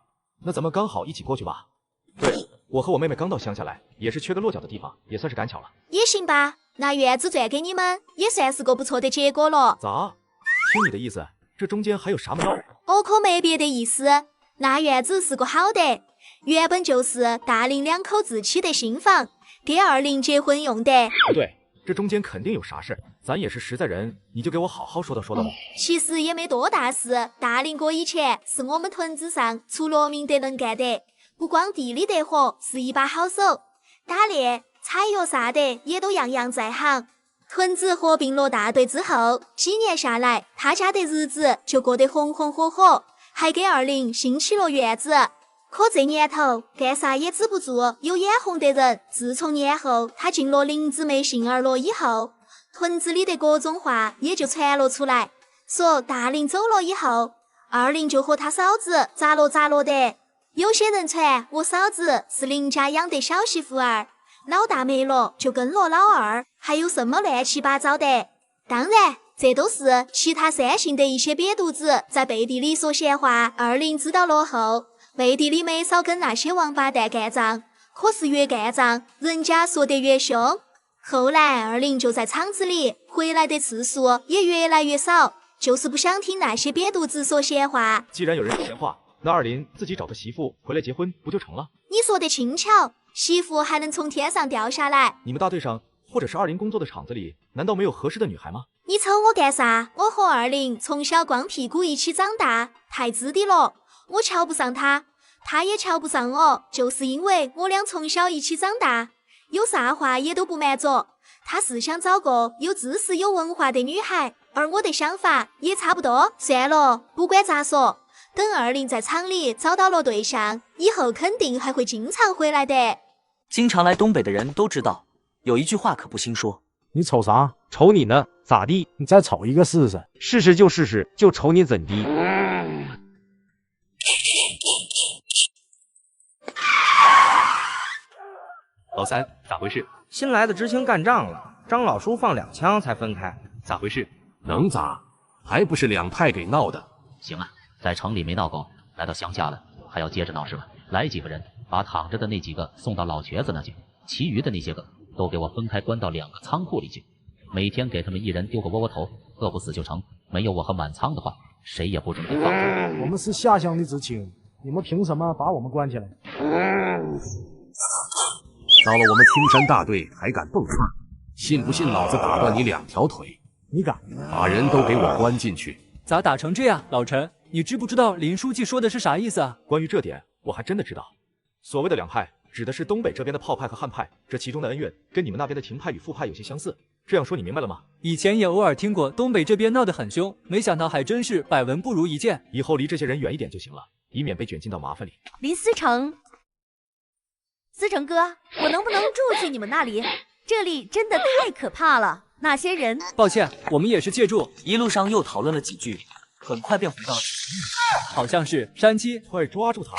那咱们刚好一起过去吧。对。我和我妹妹刚到乡下来，也是缺个落脚的地方，也算是赶巧了。也行吧，那院子转给你们，也算是个不错的结果了。咋？听你的意思，这中间还有啥门道？我可没别的意思，那院子是个好的，原本就是大林2口子起的新房，给20结婚用的。不对，这中间肯定有啥事，咱也是实在人，你就给我好好说道说道吧。其实也没多大事，大林哥以前是我们屯子上出了名的能干的。不光地里得活，是一把好手，打猎、采药啥的也都样样在行。屯子合并了大队之后，几年下来，他家的日子就过得红红火火，还给20兴起了院子。可这年头，干啥也止不住有眼红的人。自从年后他进了林姊妹杏儿了以后，屯子里的各种话也就传了出来，说大林走了以后，20就和他嫂子咋了的。有些人传我嫂子是林家养的小媳妇儿，老大没了就跟了老二，还有什么乱七八糟的。当然，这都是其他3姓的一些瘪犊子在背地里说闲话。20知道了后，背地里没少跟那些王八蛋干仗，可是越干仗，人家说得越凶。后来20就在厂子里回来的次数也越来越少，就是不想听那些瘪犊子说闲话。既然有人说闲话，那20自己找个媳妇回来结婚不就成了？你说的轻巧，媳妇还能从天上掉下来？你们大队上或者是20工作的厂子里，难道没有合适的女孩吗？你瞅我干啥？我和20从小光屁股一起长大，太资的了。我瞧不上他，他也瞧不上我，就是因为我俩从小一起长大，有啥话也都不瞒着。他是想找个有知识有文化的女孩，而我的想法也差不多。算了，不管咋说，等二林在厂里找到了对象，以后肯定还会经常回来的。经常来东北的人都知道，有一句话可不兴说。你瞅啥？瞅你呢？咋地？你再瞅一个试试？试试就试试，就瞅你怎地？老三，咋回事？新来的知青干仗了，张老叔放2枪才分开。咋回事？能咋？还不是两派给闹的。行啊，在城里没闹够，来到乡下了，还要接着闹是吧？来几个人，把躺着的那几个送到老瘸子那去，其余的那些个都给我分开关到2个仓库里去，每天给他们一人丢个窝窝头，饿不死就成。没有我和满仓的话，谁也不准备放我们是下乡的知青，你们凭什么把我们关起来？到了我们青山大队还敢蹦窜，信不信老子打断你2条腿？你敢？把人都给我关进去！咋打成这样？老陈，你知不知道林书记说的是啥意思啊？关于这点，我还真的知道。所谓的两派，指的是东北这边的炮派和汉派，这其中的恩怨跟你们那边的秦派与傅派有些相似。这样说你明白了吗？以前也偶尔听过东北这边闹得很凶，没想到还真是百闻不如一见。以后离这些人远一点就行了，以免被卷进到麻烦里。林思成，思成哥，我能不能住去你们那里？这里真的太可怕了，那些人……抱歉，我们也是借住。一路上又讨论了几句，很快便回到了，好像是山鸡，快抓住他！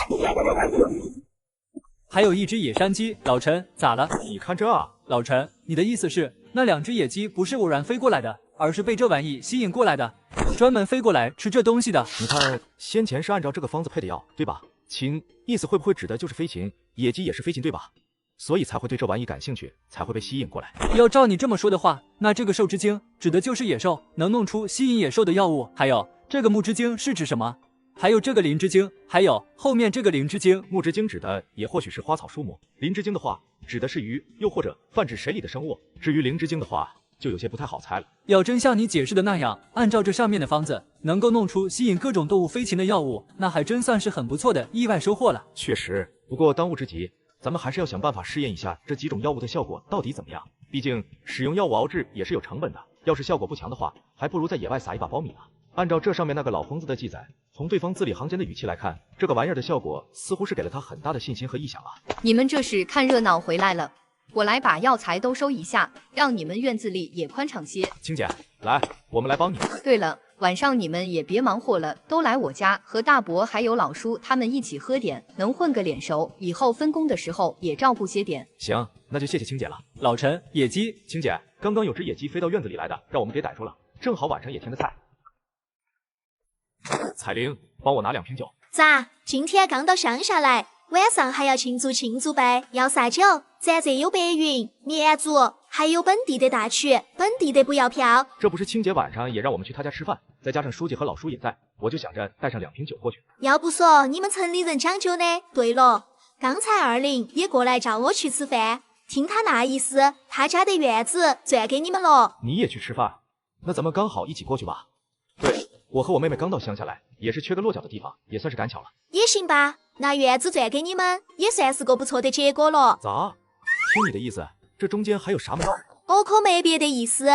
还有一只野山鸡。老陈，咋了？你看这啊！老陈，你的意思是那2只野鸡不是偶然飞过来的，而是被这玩意吸引过来的，专门飞过来吃这东西的？你看，先前是按照这个方子配的药，对吧？禽意思会不会指的就是飞禽？野鸡也是飞禽，对吧？所以才会对这玩意感兴趣，才会被吸引过来。要照你这么说的话，那这个兽之精指的就是野兽，能弄出吸引野兽的药物。还有这个木之精是指什么？还有这个灵之精，还有后面这个灵之精。木之精指的也或许是花草树木，灵之精的话指的是鱼，又或者泛指水里的生物。至于灵之精的话，就有些不太好猜了。要真像你解释的那样，按照这上面的方子，能够弄出吸引各种动物飞禽的药物，那还真算是很不错的意外收获了。确实，不过当务之急，咱们还是要想办法试验一下这几种药物的效果到底怎么样。毕竟使用药物熬制也是有成本的，要是效果不强的话，还不如在野外撒一把苞米呢。按照这上面那个老疯子的记载，从对方字里行间的语气来看，这个玩意儿的效果似乎是给了他很大的信心和意向啊。你们这是看热闹回来了，我来把药材都收一下，让你们院子里也宽敞些。青姐，来，我们来帮你。对了，晚上你们也别忙活了，都来我家和大伯还有老叔他们一起喝点，能混个脸熟，以后分工的时候也照顾些点。行，那就谢谢青姐了。老陈，野鸡，青姐，刚刚有只野鸡飞到院子里来的，让我们给逮住了，正好晚上也添个菜。彩玲，帮我拿2瓶酒。咋？今天刚到乡下来，晚上还要庆祝呗？要啥酒？咱这有白云、绵竹，还有本地的大曲，本地的不要票。这不是青姐晚上也让我们去她家吃饭，再加上书记和老叔也在，我就想着带上2瓶酒过去。要不说你们城里人讲究呢？对了，刚才二林也过来叫我去吃饭，听他那意思，他家的院子转给你们了。你也去吃饭？那咱们刚好一起过去吧。对，我和我妹妹刚到乡下来，也是缺个落脚的地方，也算是赶巧了。也行吧，那院子转给你们，也算是个不错的结果了。咋？听你的意思，这中间还有啥门道？我可没别的意思，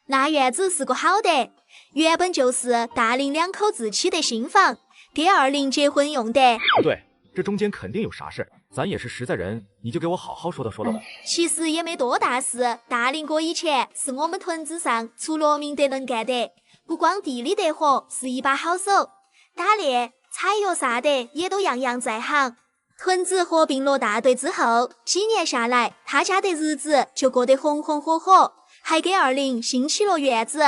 那院子是个好的，原本就是大林2口子起的新房，给二林结婚用的。不对，这中间肯定有啥事，咱也是实在人，你就给我好好说道说道吧。其实也没多大事，大林哥以前是我们屯子上出了名的能干的，不光地里得活，是一把好手，打猎、采药啥的也都样样在行。屯子合并了大队之后，几年下来，他家的日子就过得红红火火，还给二林兴起了院子。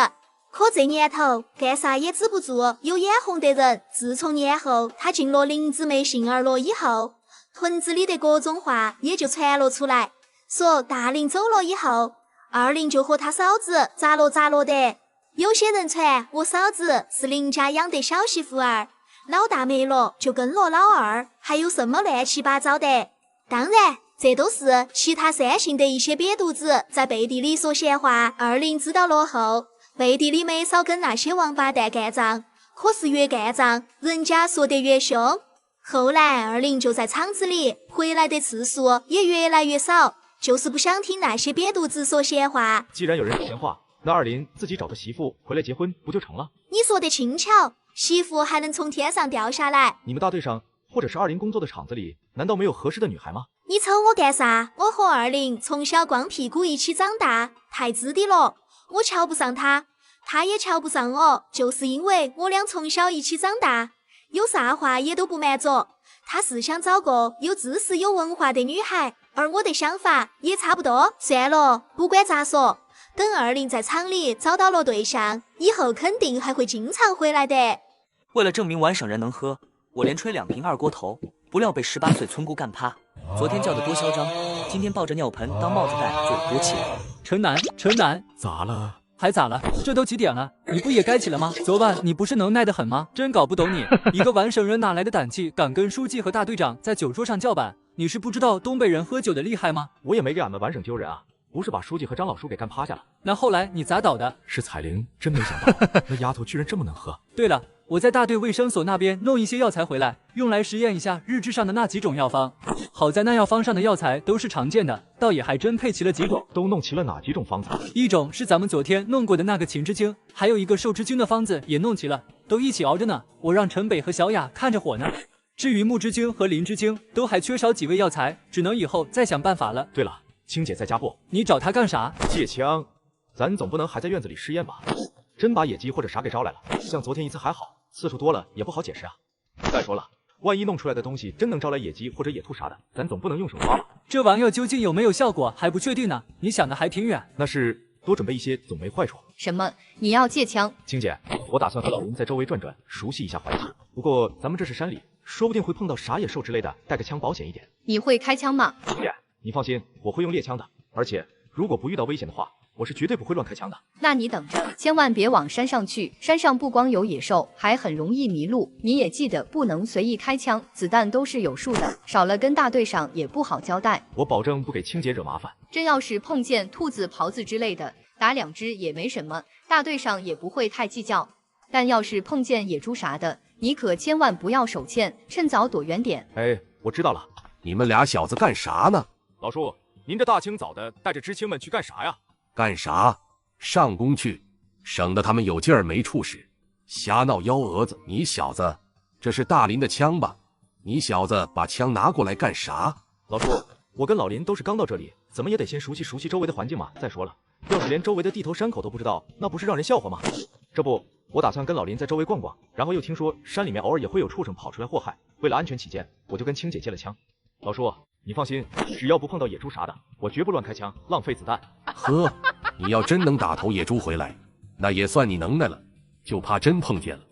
可这年头干啥也止不住有眼红的人。自从年后他进了林姊妹杏儿了以后，屯子里的各种话也就传了出来，说大林走了以后，二林就和他嫂子咋了的。有些人传我嫂子是林家养的小媳妇儿，老大没了就跟了老二，还有什么乱七八糟的。当然这都是其他3姓的一些瘪犊子在背地里说闲话。二林知道了后，背地里没少跟那些王八蛋干仗，可是越干仗人家说得越凶。后来二林就在厂子里回来的次数也越来越少，就是不想听那些瘪犊子说闲话。既然有人说闲话，那二林自己找个媳妇回来结婚不就成了？你说的轻巧，媳妇还能从天上掉下来。你们大队上或者是20工作的厂子里，难道没有合适的女孩吗？你瞅我干啥？我和20从小光屁股一起长大，太自的了。我瞧不上他，他也瞧不上我，就是因为我俩从小一起长大，有啥话也都不瞒着。他是想找个有知识有文化的女孩，而我的想法也差不多。算了，不管咋说，等20在厂里找到了对象，以后肯定还会经常回来的。为了证明玩省人能喝，我连吹2瓶二锅头，不料被18岁村姑干趴。昨天叫的多嚣张，今天抱着尿盆当帽子戴就有多气人。城南，咋了？还咋了？这都几点了，你不也该起了吗？昨晚你不是能耐得很吗？真搞不懂你，一个玩省人哪来的胆气，敢跟书记和大队长在酒桌上叫板？你是不知道东北人喝酒的厉害吗？我也没给俺们玩省丢人啊，不是把书记和张老叔给干趴下了。那后来你咋倒的？是彩玲，真没想到那丫头居然这么能喝。对了，我在大队卫生所那边弄一些药材回来，用来实验一下日志上的那几种药方。好在那药方上的药材都是常见的，倒也还真配齐了几种。都弄齐了哪几种方子？一种是咱们昨天弄过的那个秦之精，还有一个寿之精的方子也弄齐了，都一起熬着呢。我让陈北和小雅看着火呢。至于木之精和林之精，都还缺少几味药材，只能以后再想办法了。对了，青姐在家不？你找她干啥？借枪，咱总不能还在院子里试验吧？真把野鸡或者啥给招来了，像昨天一次还好，次数多了也不好解释啊。再说了，万一弄出来的东西真能招来野鸡或者野兔啥的，咱总不能用手抓吧？这玩意儿究竟有没有效果还不确定呢，你想的还挺远。那是多准备一些总没坏处。什么？你要借枪？青姐，我打算和老林在周围转转，熟悉一下环境。不过咱们这是山里，说不定会碰到啥野兽之类的，带个枪保险一点。你会开枪吗？青姐，你放心，我会用猎枪的，而且如果不遇到危险的话，我是绝对不会乱开枪的。那你等着，千万别往山上去，山上不光有野兽，还很容易迷路。你也记得不能随意开枪，子弹都是有数的，少了跟大队上也不好交代。我保证不给青姐惹麻烦。真要是碰见兔子、狍子之类的，打2只也没什么，大队上也不会太计较。但要是碰见野猪啥的，你可千万不要手欠，趁早躲远点。哎，我知道了。你们俩小子干啥呢？老叔，您这大清早的带着知青们去干啥呀？干啥？上工去，省得他们有劲儿没处使，瞎闹幺蛾子。你小子，这是大林的枪吧？你小子把枪拿过来干啥？老叔，我跟老林都是刚到这里，怎么也得先熟悉熟悉周围的环境嘛。再说了，要是连周围的地头山口都不知道，那不是让人笑话吗？这不，我打算跟老林在周围逛逛，然后又听说山里面偶尔也会有畜生跑出来祸害，为了安全起见，我就跟青姐借了枪。老叔，你放心，只要不碰到野猪啥的，我绝不乱开枪，浪费子弹。呵，你要真能打头野猪回来，那也算你能耐了，就怕真碰见了，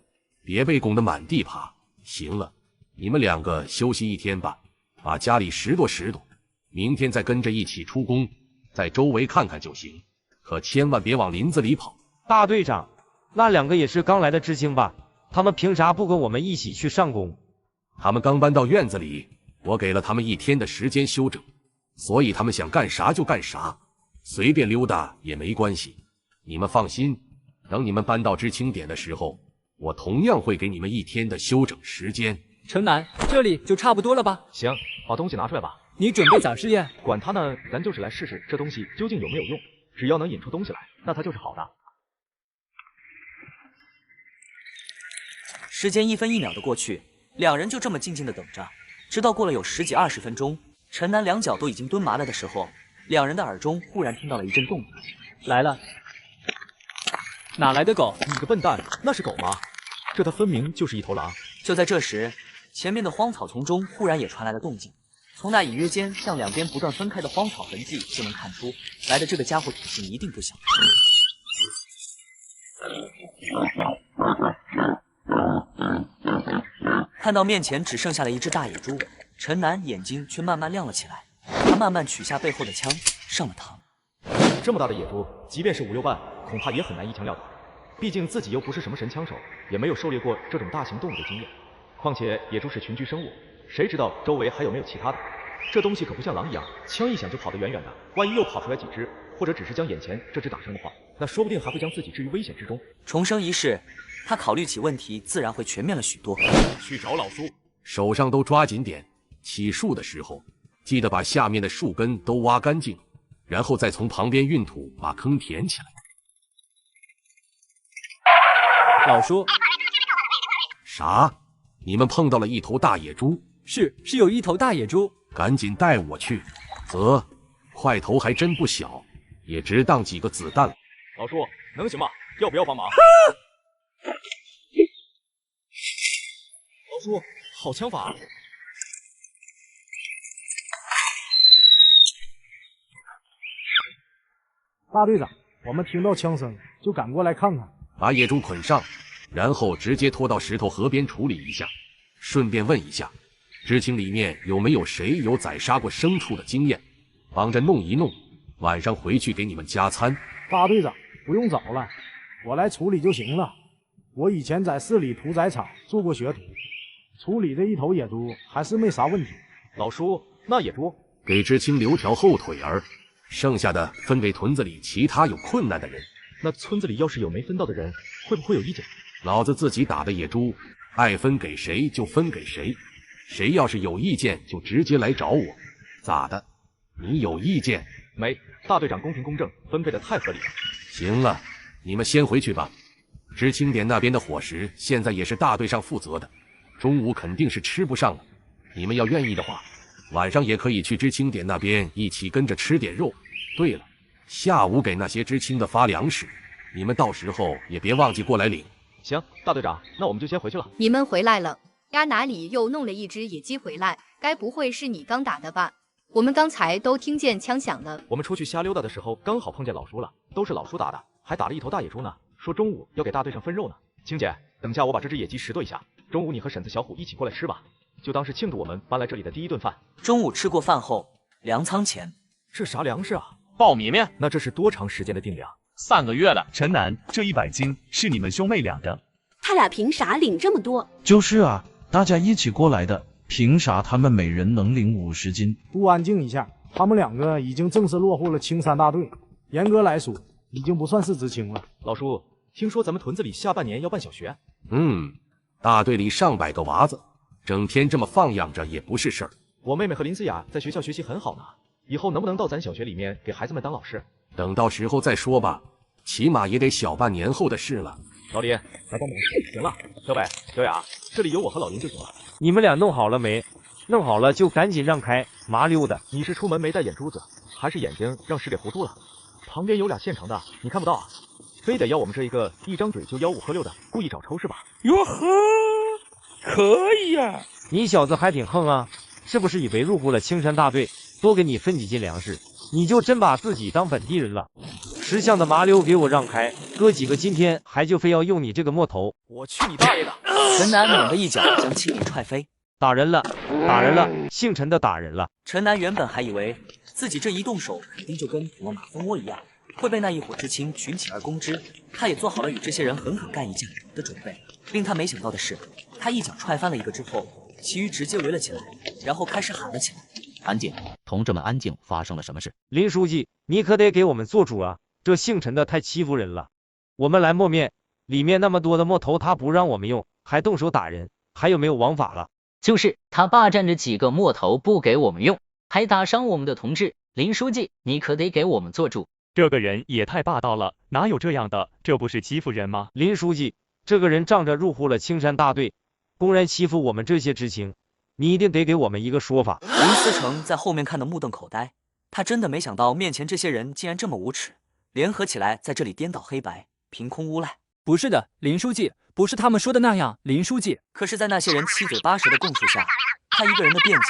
别被拱得满地爬。行了，你们2个休息1天吧，把家里拾掇拾掇，明天再跟着一起出工，在周围看看就行，可千万别往林子里跑。大队长，那2个也是刚来的知青吧？他们凭啥不跟我们一起去上工？他们刚搬到院子里，我给了他们1天的时间休整，所以他们想干啥就干啥，随便溜达也没关系。你们放心，等你们搬到知青点的时候，我同样会给你们1天的休整时间。城南，这里就差不多了吧？行，把东西拿出来吧。你准备咋试验？管他呢，咱就是来试试这东西究竟有没有用，只要能引出东西来，那它就是好的。时间1分1秒的过去，2人就这么静静的等着，直到过了有10几20分钟，陈南2脚都已经蹲麻了的时候，2人的耳中忽然听到了一阵动静。来了。哪来的狗？你个笨蛋，那是狗吗？这它分明就是一头狼。就在这时，前面的荒草丛中忽然也传来了动静，从那隐约间向2边不断分开的荒草痕迹就能看出，来的这个家伙体型一定不小。看到面前只剩下了一只大野猪，陈南眼睛却慢慢亮了起来，他慢慢取下背后的枪，上了膛。这么大的野猪，即便是5、6半，恐怕也很难一枪撂倒。毕竟自己又不是什么神枪手，也没有狩猎过这种大型动物的经验。况且野猪是群居生物，谁知道周围还有没有其他的？这东西可不像狼一样，枪一响就跑得远远的。万一又跑出来几只，或者只是将眼前这只打伤的话，那说不定还会将自己置于危险之中。重生一世，他考虑起问题自然会全面了许多。去找老苏，手上都抓紧点，起树的时候记得把下面的树根都挖干净，然后再从旁边运土把坑填起来。老叔，啥？你们碰到了一头大野猪？是有一头大野猪。赶紧带我去。啧，块头还真不小，也值当几个子弹了。老叔，能行吗？要不要帮忙？老叔，好枪法！大队长，我们听到枪声就赶过来看看。把野猪捆上，然后直接拖到石头河边处理一下。顺便问一下，知青里面有没有谁有宰杀过牲畜的经验？帮着弄一弄，晚上回去给你们加餐。大队长，不用找了，我来处理就行了。我以前在市里屠宰场做过学徒，处理这一头野猪还是没啥问题。老叔，那野猪给知青留条后腿儿，剩下的分给屯子里其他有困难的人。那村子里要是有没分到的人，会不会有意见？老子自己打的野猪，爱分给谁就分给谁，谁要是有意见就直接来找我。咋的？你有意见？没，大队长公平公正，分配的太合理了。行了，你们先回去吧。知青点那边的伙食现在也是大队上负责的，中午肯定是吃不上了。你们要愿意的话，晚上也可以去知青点那边一起跟着吃点肉。对了，下午给那些知青的发粮食，你们到时候也别忘记过来领。行，大队长，那我们就先回去了。你们回来了呀？哪里又弄了一只野鸡回来？该不会是你刚打的吧？我们刚才都听见枪响了。我们出去瞎溜达的时候，刚好碰见老叔了，都是老叔打的，还打了一头大野猪呢。说中午要给大队上分肉呢。青姐，等下我把这只野鸡拾掇一下，中午你和婶子、小虎一起过来吃吧，就当是庆祝我们搬来这里的第一顿饭。中午吃过饭后，粮仓前，这啥粮食啊？苞米面。那这是多长时间的定粮？3个月了。陈楠，这100斤是你们兄妹俩的。他俩凭啥领这么多？就是啊，大家一起过来的，凭啥他们每人能领50斤？都安静一下，他们2个已经正式落户了青山大队，严格来说，已经不算是知青了。老叔，听说咱们屯子里下半年要办小学。大队里上百个娃子，整天这么放养着也不是事儿。我妹妹和林思雅在学校学习很好呢，以后能不能到咱小学里面给孩子们当老师？等到时候再说吧，起码也得小半年后的事了。老李，来帮忙。行了，小北、小雅，这里有我和老林就行了。你们俩弄好了没？弄好了就赶紧让开，麻溜的。你是出门没带眼珠子，还是眼睛让屎给糊涂了？旁边有俩现成的，你看不到啊？非得要我们这一个一张嘴就吆五喝六的，故意找抽是吧？哟呵，可以呀！你小子还挺横啊，是不是以为入户了青山大队，多给你分几斤粮食，你就真把自己当本地人了？识相的麻溜，给我让开！哥几个今天还就非要用你这个摸头！我去你大爷的！陈楠猛地一脚将青年踹飞，打人了，打人了！姓陈的打人了！陈楠原本还以为自己这一动手肯定就跟捅了马蜂窝一样，会被那一伙知青群起而攻之，他也做好了与这些人狠狠干一架的准备。令他没想到的是，他一脚踹翻了一个之后，其余直接围了起来，然后开始喊了起来：“安静，同志们安静！发生了什么事？”林书记，你可得给我们做主啊！这姓陈的太欺负人了。我们来磨面，里面那么多的木头他不让我们用，还动手打人，还有没有王法了？就是他霸占着几个木头不给我们用，还打伤我们的同志。林书记，你可得给我们做主。这个人也太霸道了，哪有这样的？这不是欺负人吗？林书记，这个人仗着入户了青山大队，公然欺负我们这些知青，你一定得给我们一个说法。林思成在后面看得目瞪口呆，他真的没想到面前这些人竟然这么无耻，联合起来在这里颠倒黑白，凭空诬赖。不是的，林书记，不是他们说的那样。林书记，可是，在那些人七嘴八舌的供述下，他一个人的辩解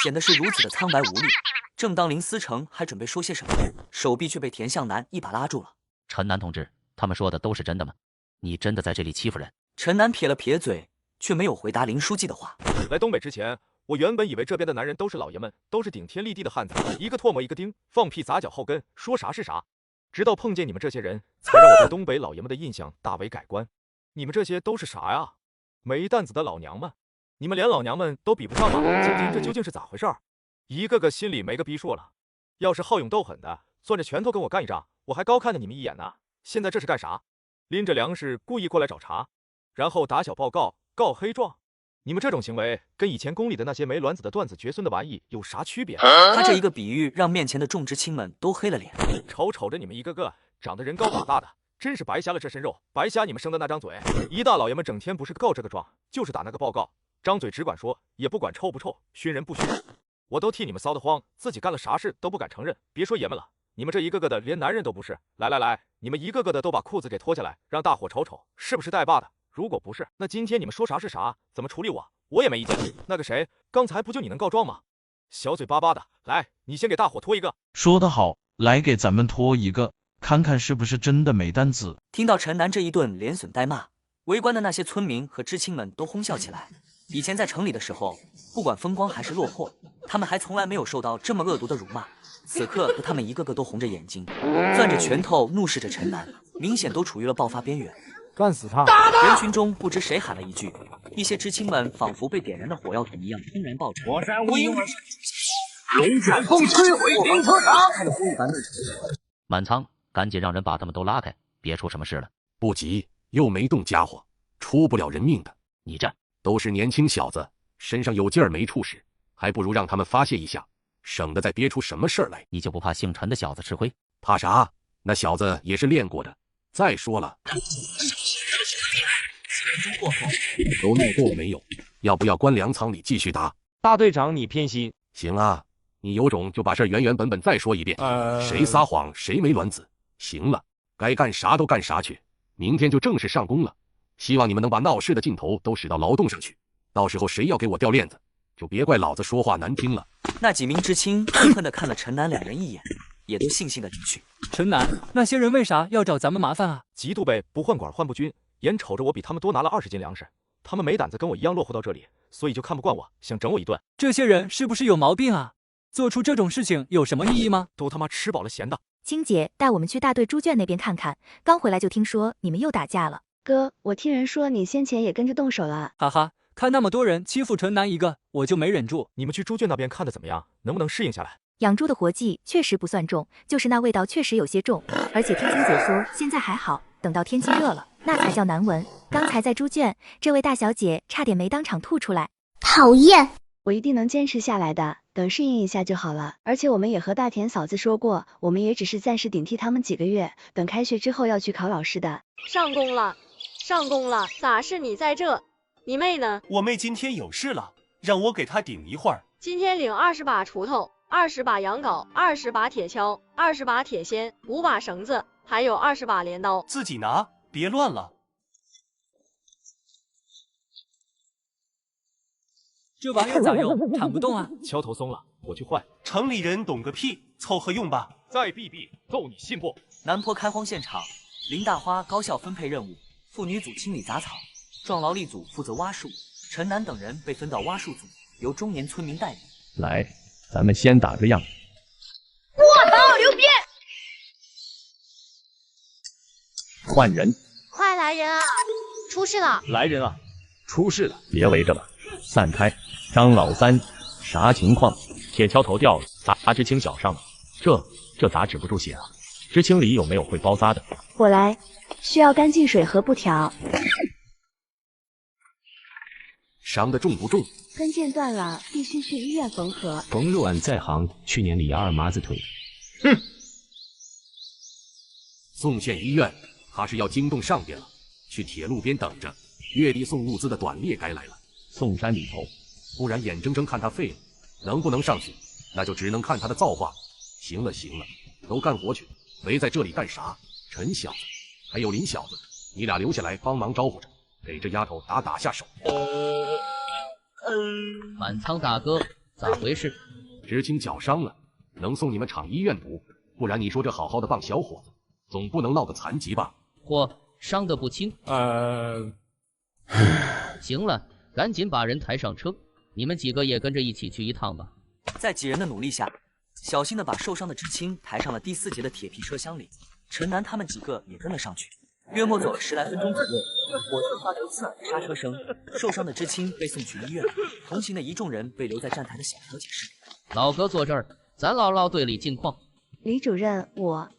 显得是如此的苍白无力。正当林思成还准备说些什么，手臂却被田向南一把拉住了。陈楠同志，他们说的都是真的吗？你真的在这里欺负人？陈楠撇了撇嘴，却没有回答林书记的话。来东北之前，我原本以为这边的男人都是老爷们，都是顶天立地的汉子，一个唾沫一个钉，放屁砸脚后跟，说啥是啥。直到碰见你们这些人，才让我对东北老爷们的印象大为改观。你们这些都是啥呀？没担子的老娘们，你们连老娘们都比不上吗？今天这究竟是咋回事？一个个心里没个逼数了。要是好勇斗狠的，攥着拳头跟我干一仗，我还高看了你们一眼呢。现在这是干啥？拎着粮食故意过来找茬，然后打小报告，告黑状。你们这种行为跟以前宫里的那些没卵子的断子绝孙的玩意有啥区别？他这一个比喻让面前的众知青们都黑了脸。瞅瞅着你们一个个长得人高马大的，真是白瞎了这身肉，白瞎你们生的那张嘴。一大老爷们整天不是告这个状，就是打那个报告，张嘴只管说，也不管臭不臭，熏人不熏人。我都替你们骚得慌，自己干了啥事都不敢承认，别说爷们了，你们这一个个的连男人都不是。来来来，你们一个个的都把裤子给脱下来，让大伙瞅瞅，是不是带把的？如果不是，那今天你们说啥是啥，怎么处理我也没意见。那个谁，刚才不就你能告状吗？小嘴巴巴的，来，你先给大伙脱一个。说得好，来给咱们脱一个，看看是不是真的没担子。听到陈南这一顿连损带骂，围观的那些村民和知青们都哄笑起来。以前在城里的时候，不管风光还是落魄，他们还从来没有受到这么恶毒的辱骂。此刻和他们一个个都红着眼睛，攥着拳头怒视着陈南，明显都处于了爆发边缘。干死他！人群中不知谁喊了一句，一些知青们仿佛被点燃的火药桶一样轰然爆炸。火山无影，龙卷风摧毁停车场。满仓，赶紧让人把他们都拉开，别出什么事了。不急，又没动家伙，出不了人命的。你这都是年轻小子，身上有劲儿没处使，还不如让他们发泄一下，省得再憋出什么事儿来。你就不怕姓陈的小子吃亏？怕啥？那小子也是练过的。再说了，都闹够了没有？要不要关粮仓里继续打？大队长，你偏心。行啊，你有种就把事儿原原本本再说一遍。谁撒谎谁没卵子。行了，该干啥都干啥去，明天就正式上工了。希望你们能把闹事的劲头都使到劳动上去，到时候谁要给我掉链子，就别怪老子说话难听了。那几名知青恨恨地看了陈南两人一眼，也都悻悻地离去。陈南，那些人为啥要找咱们麻烦啊？嫉妒呗，不换管换不均，眼瞅着我比他们多拿了20斤粮食，他们没胆子跟我一样落户到这里，所以就看不惯我，想整我一顿。这些人是不是有毛病啊？做出这种事情有什么意义吗？都他妈吃饱了闲的。青姐带我们去大队猪圈那边看看，刚回来就听说你们又打架了。哥，我听人说你先前也跟着动手了。哈哈，看那么多人欺负陈南一个，我就没忍住。你们去猪圈那边看的怎么样？能不能适应下来？养猪的活计确实不算重，就是那味道确实有些重，而且听青姐说现在还好，等到天气热了，那才叫难闻。刚才在猪圈，这位大小姐差点没当场吐出来。讨厌！我一定能坚持下来的，等适应一下就好了。而且我们也和大田嫂子说过，我们也只是暂时顶替他们几个月，等开学之后要去考老师的。上工了，上工了，咋是你在这？你妹呢？我妹今天有事了，让我给她顶一会儿。今天领20把锄头，20把羊镐，20把铁锹，20把铁锨，5把绳子，还有20把镰刀。自己拿，别乱了。这玩意儿咋用？铲不动啊！锹头松了，我去换。城里人懂个屁，凑合用吧。再避避，揍你信不？南坡开荒现场，林大花高效分配任务，妇女组清理杂草，壮劳力组负责挖树，陈南等人被分到挖树组，由中年村民带领。来，咱们先打个样。我操，牛逼！换人，快来人啊！出事了！来人啊！出事了，别围着了，散开。张老三，啥情况？铁锹头掉了，砸知青脚上了。这咋止不住血啊？知青里有没有会包扎的？我来，需要干净水和布条。伤得重不重？跟腱断了，必须去医院缝合。冯若安在行，去年里二麻子腿。哼！宋县医院，他是要惊动上边了，去铁路边等着。月底送物资的短烈该来了，宋山里头，不然眼睁睁看他废了，能不能上去，那就只能看他的造化。行了行了，都干活去，围在这里干啥？陈小子，还有林小子，你俩留下来帮忙招呼着，给这丫头打下手。满仓大哥，咋回事？知青脚伤了，能送你们厂医院补，不然你说这好好的棒小伙子，总不能闹个残疾吧？嚯，伤得不轻。行了，赶紧把人抬上车，你们几个也跟着一起去一趟吧。在几人的努力下，小心地把受伤的知青抬上了第4节的铁皮车厢里。陈南他们几个也跟了上去。约莫走了10来分钟左右，火车发出刺耳的刹车声，受伤的知青被送去医院，同行的一众人被留在站台的小调解室。老哥坐这儿，咱唠唠队里近况。李主任，我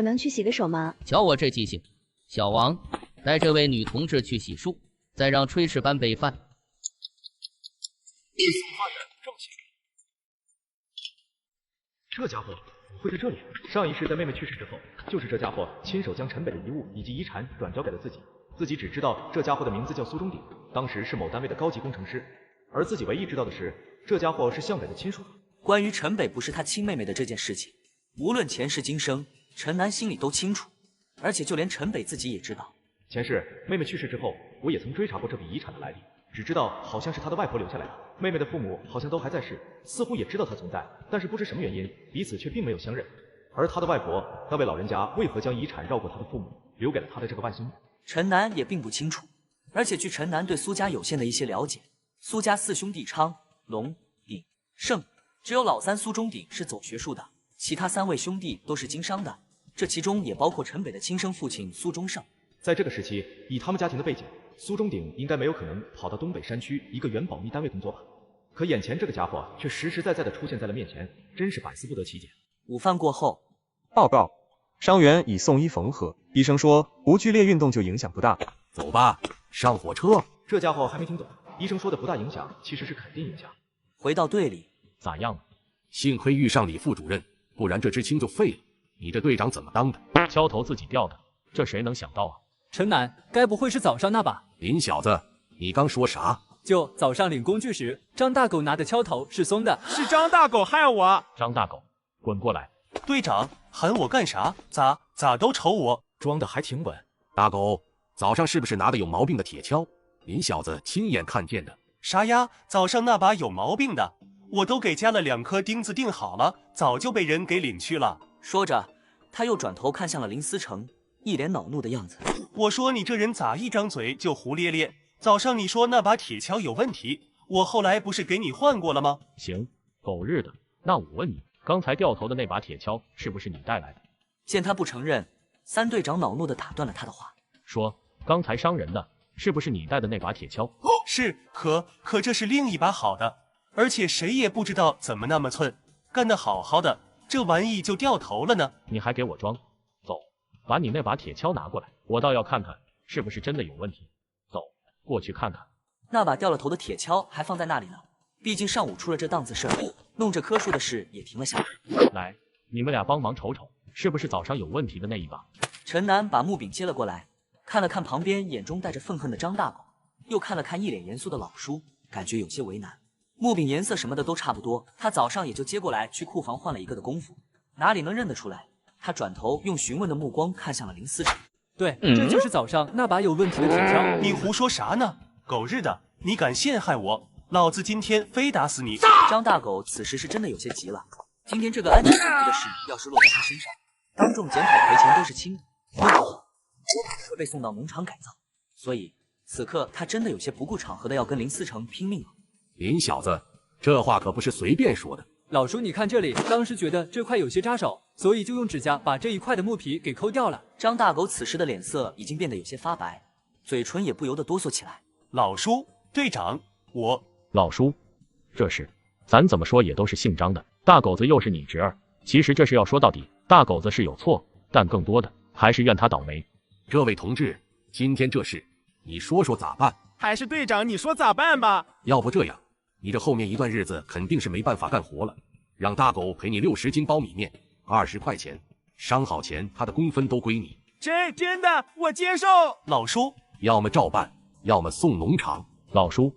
能去洗个手吗？瞧我这记性，小王，带这位女同志去洗漱，再让炊事班备饭。送饭的正行。这家伙会在这里？上一世在妹妹去世之后，就是这家伙亲手将陈北的遗物以及遗产转交给了自己，自己只知道这家伙的名字叫苏中鼎，当时是某单位的高级工程师，而自己唯一知道的是，这家伙是向北的亲属。关于陈北不是他亲妹妹的这件事情，无论前世今生，陈南心里都清楚，而且就连陈北自己也知道。前世妹妹去世之后，我也曾追查过这笔遗产的来历，只知道好像是他的外婆留下来的。妹妹的父母好像都还在世，似乎也知道他存在，但是不知什么原因，彼此却并没有相认。而他的外婆那位老人家为何将遗产绕过他的父母，留给了他的这个外孙女？陈南也并不清楚，而且据陈南对苏家有限的一些了解，苏家4兄弟昌、龙、鼎、盛，只有老三苏中鼎是走学术的，其他3位兄弟都是经商的，这其中也包括陈北的亲生父亲苏中盛。在这个时期，以他们家庭的背景，苏中鼎应该没有可能跑到东北山区一个原保密单位工作吧？可眼前这个家伙却实实在在的出现在了面前，真是百思不得其解。午饭过后，报告，伤员已送医缝合，医生说不剧烈运动就影响不大。走吧，上火车。这家伙还没听懂，医生说的不大影响，其实是肯定影响。回到队里，咋样了？幸亏遇上李副主任，不然这支青就废了。你这队长怎么当的？敲头自己掉的，这谁能想到啊？陈南，该不会是早上那把？林小子，你刚说啥？就早上领工具时，张大狗拿的锹头是松的。是张大狗害我。张大狗，滚过来！队长，喊我干啥？咋都瞅我？装的还挺稳。大狗，早上是不是拿的有毛病的铁锹？林小子亲眼看见的。啥呀？早上那把有毛病的，我都给加了2颗钉子钉好了，早就被人给领去了。说着，他又转头看向了林思成，一脸恼怒的样子。我说你这人咋一张嘴就胡咧咧？早上你说那把铁锹有问题，我后来不是给你换过了吗？行，狗日的，那我问你，刚才掉头的那把铁锹是不是你带来的？见他不承认，3队长恼怒地打断了他的话，说刚才伤人的是不是你带的那把铁锹？是，可这是另一把好的，而且谁也不知道怎么那么寸，干得好好的，这玩意就掉头了呢。你还给我装？走，把你那把铁锹拿过来，我倒要看看是不是真的有问题。走，过去看看。那把掉了头的铁锹还放在那里呢，毕竟上午出了这档子事，弄这棵树的事也停了下来。来，你们俩帮忙瞅瞅，是不是早上有问题的那一把？陈南把木柄接了过来，看了看旁边眼中带着愤恨的张大狗，又看了看一脸严肃的老叔，感觉有些为难。木柄颜色什么的都差不多，他早上也就接过来去库房换了一个的功夫，哪里能认得出来？他转头用询问的目光看向了林思成。对，这就是早上那把有问题的铁锹。你胡说啥呢？狗日的，你敢陷害我，老子今天非打死你！张大狗此时是真的有些急了，今天这个安全问题的事要是落在他身上，当众检讨赔钱都是轻的，弄不好会被送到农场改造。所以此刻他真的有些不顾场合的要跟林思成拼命了。林小子，这话可不是随便说的。老叔，你看这里，当时觉得这块有些扎手，所以就用指甲把这一块的木皮给抠掉了。张大狗此时的脸色已经变得有些发白，嘴唇也不由得哆嗦起来。老叔，队长，我……老叔，这事咱怎么说也都是姓张的，大狗子又是你侄儿，其实这事要说到底，大狗子是有错，但更多的还是怨他倒霉。这位同志，今天这事，你说说咋办？还是队长你说咋办吧？要不这样，你这后面一段日子肯定是没办法干活了，让大狗赔你60斤苞米面，20块钱，伤好钱他的工分都归你。真的，我接受。老叔，要么照办，要么送农场。老叔，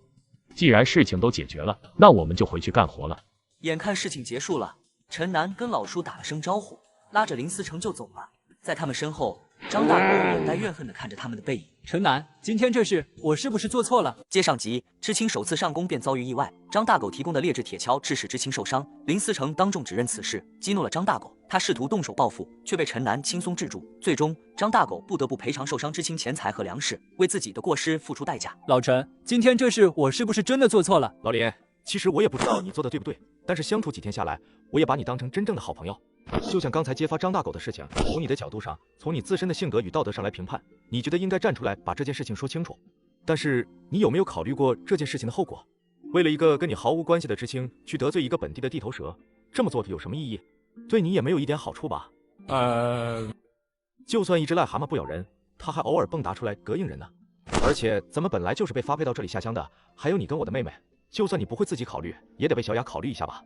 既然事情都解决了，那我们就回去干活了。眼看事情结束了，陈南跟老叔打了声招呼，拉着林思成就走了。在他们身后，张大狗眼带怨恨地看着他们的背影。陈南，今天这事我是不是做错了？接上集，知青首次上工便遭遇意外，张大狗提供的劣质铁锹致使知青受伤，林思成当众指认此事，激怒了张大狗。他试图动手报复，却被陈南轻松制住。最终，张大狗不得不赔偿受伤知青钱财和粮食，为自己的过失付出代价。老陈，今天这事我是不是真的做错了？老林，其实我也不知道你做的对不对，但是相处几天下来，我也把你当成真正的好朋友。就像刚才揭发张大狗的事情，从你的角度上，从你自身的性格与道德上来评判，你觉得应该站出来把这件事情说清楚。但是你有没有考虑过这件事情的后果？为了一个跟你毫无关系的知青去得罪一个本地的地头蛇，这么做有什么意义？对你也没有一点好处吧？就算一只癞蛤蟆不咬人，它还偶尔蹦跶出来膈应人呢。而且咱们本来就是被发配到这里下乡的，还有你跟我的妹妹，就算你不会自己考虑，也得为小雅考虑一下吧。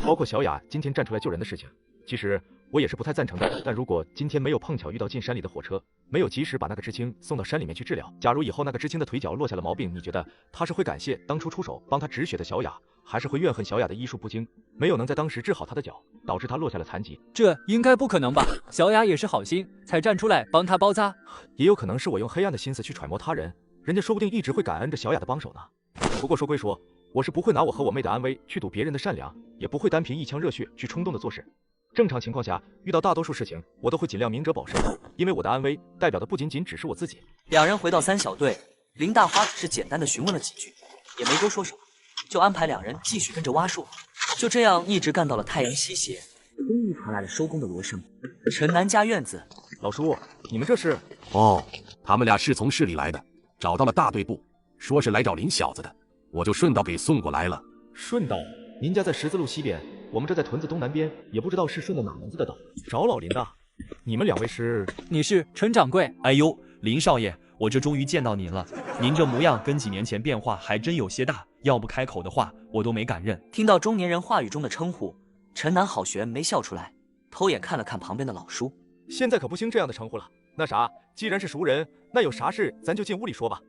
包括小雅今天站出来救人的事情，其实我也是不太赞成的。但如果今天没有碰巧遇到进山里的火车，没有及时把那个知青送到山里面去治疗，假如以后那个知青的腿脚落下了毛病，你觉得他是会感谢当初出手帮他止血的小雅，还是会怨恨小雅的医术不精，没有能在当时治好他的脚，导致他落下了残疾？这应该不可能吧？小雅也是好心才站出来帮他包扎，也有可能是我用黑暗的心思去揣摩他人，人家说不定一直会感恩着小雅的帮手呢。不过说归说，我是不会拿我和我妹的安危去赌别人的善良，也不会单凭一腔热血去冲动的做事。正常情况下，遇到大多数事情，我都会尽量明哲保身，因为我的安危代表的不仅仅只是我自己。两人回到三小队，林大花只是简单的询问了几句，也没多说什么，就安排两人继续跟着挖树。就这样一直干到了太阳西斜，终于传来了收工的锣声。陈南家院子，老叔，你们这是？哦，他们俩是从市里来的，找到了大队部，说是来找林小子的，我就顺道给送过来了。顺道？您家在十字路西边，我们这在屯子东南边，也不知道是顺到哪门子的道。找老林的。你们两位是？你是陈掌柜。哎呦，林少爷，我这终于见到您了。您这模样跟几年前变化还真有些大，要不开口的话，我都没敢认。听到中年人话语中的称呼，陈南好悬没笑出来，偷眼看了看旁边的老叔。现在可不兴这样的称呼了。那啥，既然是熟人，那有啥事咱就进屋里说吧。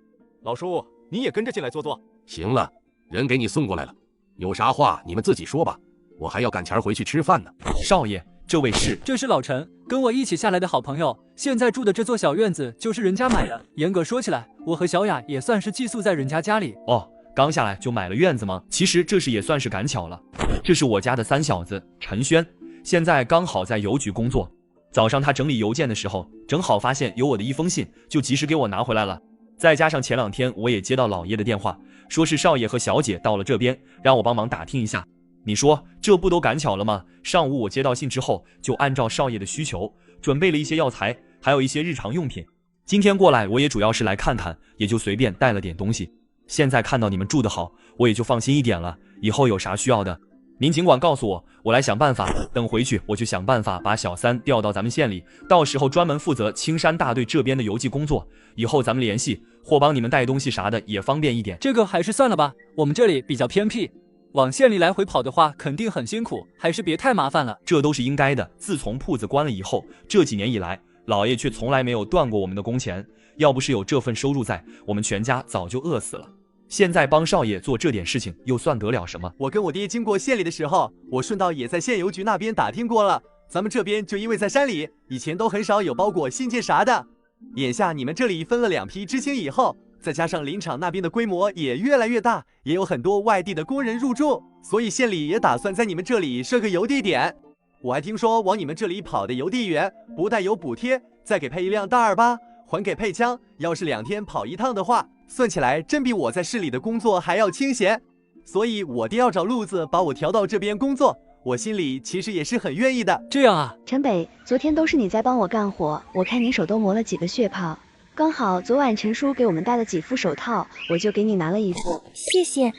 老叔，你也跟着进来坐坐。行了，人给你送过来了，有啥话你们自己说吧，我还要赶前回去吃饭呢。少爷，这位是？这是老陈，跟我一起下来的好朋友。现在住的这座小院子就是人家买的。严格说起来，我和小雅也算是寄宿在人家家里。哦，刚下来就买了院子吗？其实这是也算是赶巧了。这是我家的三小子陈轩，现在刚好在邮局工作。早上他整理邮件的时候，正好发现有我的一封信，就及时给我拿回来了。再加上前2天我也接到老爷的电话，说是少爷和小姐到了这边，让我帮忙打听一下。你说这不都赶巧了吗？上午我接到信之后，就按照少爷的需求准备了一些药材，还有一些日常用品。今天过来我也主要是来看看，也就随便带了点东西。现在看到你们住得好，我也就放心一点了。以后有啥需要的，您尽管告诉我，我来想办法。等回去我就想办法把小三调到咱们县里，到时候专门负责青山大队这边的邮寄工作。以后咱们联系，或帮你们带东西啥的也方便一点。这个还是算了吧，我们这里比较偏僻，往县里来回跑的话肯定很辛苦，还是别太麻烦了。这都是应该的。自从铺子关了以后，这几年以来，老爷却从来没有断过我们的工钱。要不是有这份收入在，我们全家早就饿死了。现在帮少爷做这点事情，又算得了什么？我跟我爹经过县里的时候，我顺道也在县邮局那边打听过了。咱们这边就因为在山里，以前都很少有包裹、信件啥的。眼下你们这里分了2批知青以后，再加上林场那边的规模也越来越大，也有很多外地的工人入住，所以县里也打算在你们这里设个邮递点。我还听说往你们这里跑的邮递员不但有补贴，再给配一辆大28，还给配枪。要是2天跑一趟的话，算起来真比我在市里的工作还要清闲。所以我爹要找路子把我调到这边工作，我心里其实也是很愿意的。这样啊，陈北，昨天都是你在帮我干活，我看你手都磨了几个血泡，刚好昨晚陈叔给我们带了几副手套，我就给你拿了一副。谢谢。哇，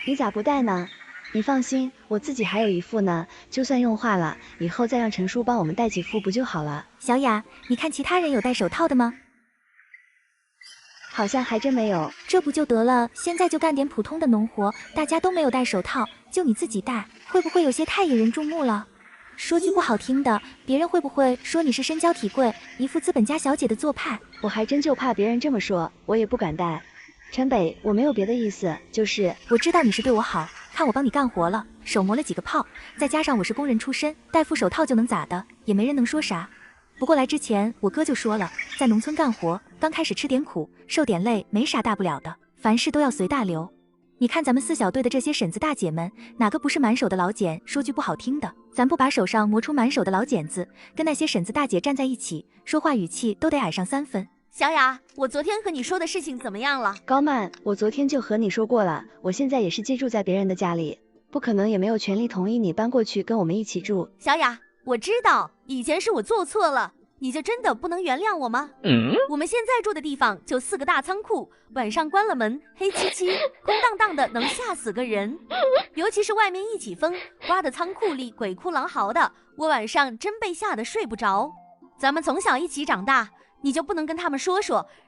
你咋不戴呢？你放心，我自己还有一副呢，就算用坏了，以后再让陈叔帮我们带几副不就好了？小雅，你看其他人有戴手套的吗？好像还真没有。这不就得了？现在就干点普通的农活，大家都没有戴手套，就你自己戴，会不会有些太引人注目了？说句不好听的，别人会不会说你是身娇体贵，一副资本家小姐的做派？我还真就怕别人这么说，我也不敢戴。陈北，我没有别的意思，就是我知道你是对我好，看我帮你干活了，手磨了几个泡，再加上我是工人出身，戴副手套就能咋的，也没人能说啥。不过来之前我哥就说了，在农村干活，刚开始吃点苦，受点累，没啥大不了的，凡事都要随大流。你看咱们4小队的这些婶子大姐们，哪个不是满手的老茧？说句不好听的，咱不把手上磨出满手的老茧子，跟那些婶子大姐站在一起，说话语气都得矮上3分。小雅，我昨天和你说的事情怎么样了？高曼，我昨天就和你说过了，我现在也是寄住在别人的家里，不可能也没有权利同意你搬过去跟我们一起住。小雅，我知道以前是我做错了，你就真的不能原谅我吗？我们现在住的地方就4个大仓库，晚上关了门，黑漆漆空荡荡的，能吓死个人。尤其是外面一起风刮的仓库里鬼哭狼嚎的，我晚上真被吓得睡不着。咱们从小一起长大，你就不能跟他们说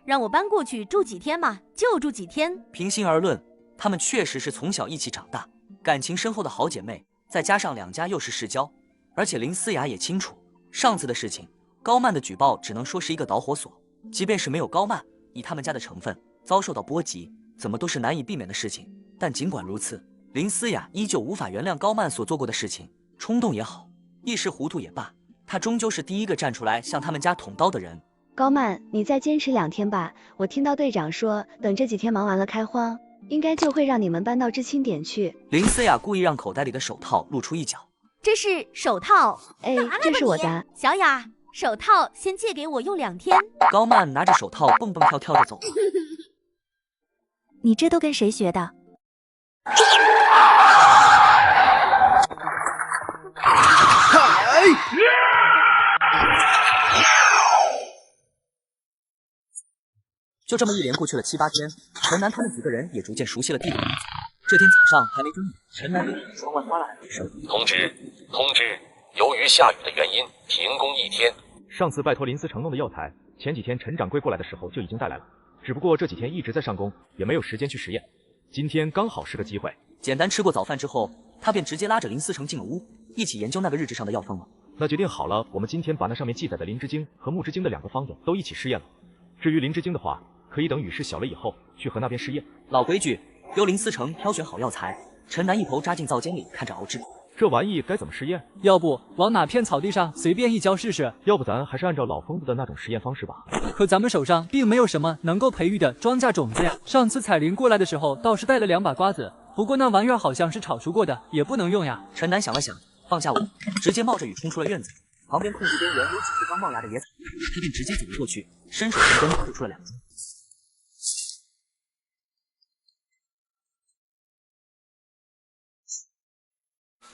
让我搬过去住几天嘛？就住几天。平心而论，她们确实是从小一起长大，感情深厚的好姐妹，再加上两家又是世交，而且林思雅也清楚，上次的事情，高曼的举报只能说是一个导火索，即便是没有高曼，以他们家的成分，遭受到波及，怎么都是难以避免的事情。但尽管如此，林思雅依旧无法原谅高曼所做过的事情，冲动也好，一时糊涂也罢，她终究是第一个站出来向他们家捅刀的人。高曼，你再坚持2天吧，我听到队长说，等这几天忙完了开荒，应该就会让你们搬到知青点去。林思雅故意让口袋里的手套露出一角。这是手套？哎，这是我的。小雅，手套先借给我用2天。高曼拿着手套蹦蹦跳跳的走了。你这都跟谁学的？就这么一连过去了7、8天，陈南他们几个人也逐渐熟悉了地理。这天早上还没中午，陈南便窗外哗啦一声：“通知，由于下雨的原因，停工1天。”上次拜托林思成弄的药材，前几天陈掌柜过来的时候就已经带来了，只不过这几天一直在上工，也没有时间去实验。今天刚好是个机会。简单吃过早饭之后，他便直接拉着林思成进了屋，一起研究那个日志上的药方了。那决定好了，我们今天把那上面记载的灵芝经和木之经的2个方子都一起试验了。至于灵芝经的话，可以等雨势小了以后去和那边试验。老规矩，由林思成挑选好药材。陈南一头扎进灶间里，看着熬制。这玩意该怎么试验？要不往哪片草地上随便一浇试试？要不咱还是按照老疯子的那种实验方式吧。可咱们手上并没有什么能够培育的庄稼种子呀。上次彩铃过来的时候倒是带了2把瓜子，不过那玩意儿好像是炒熟过的，也不能用呀。陈南想了想，放下我，直接冒着雨冲出了院子。旁边空地边缘有几棵刚冒芽的野草，他便直接走了过去，伸手从根取出了2株。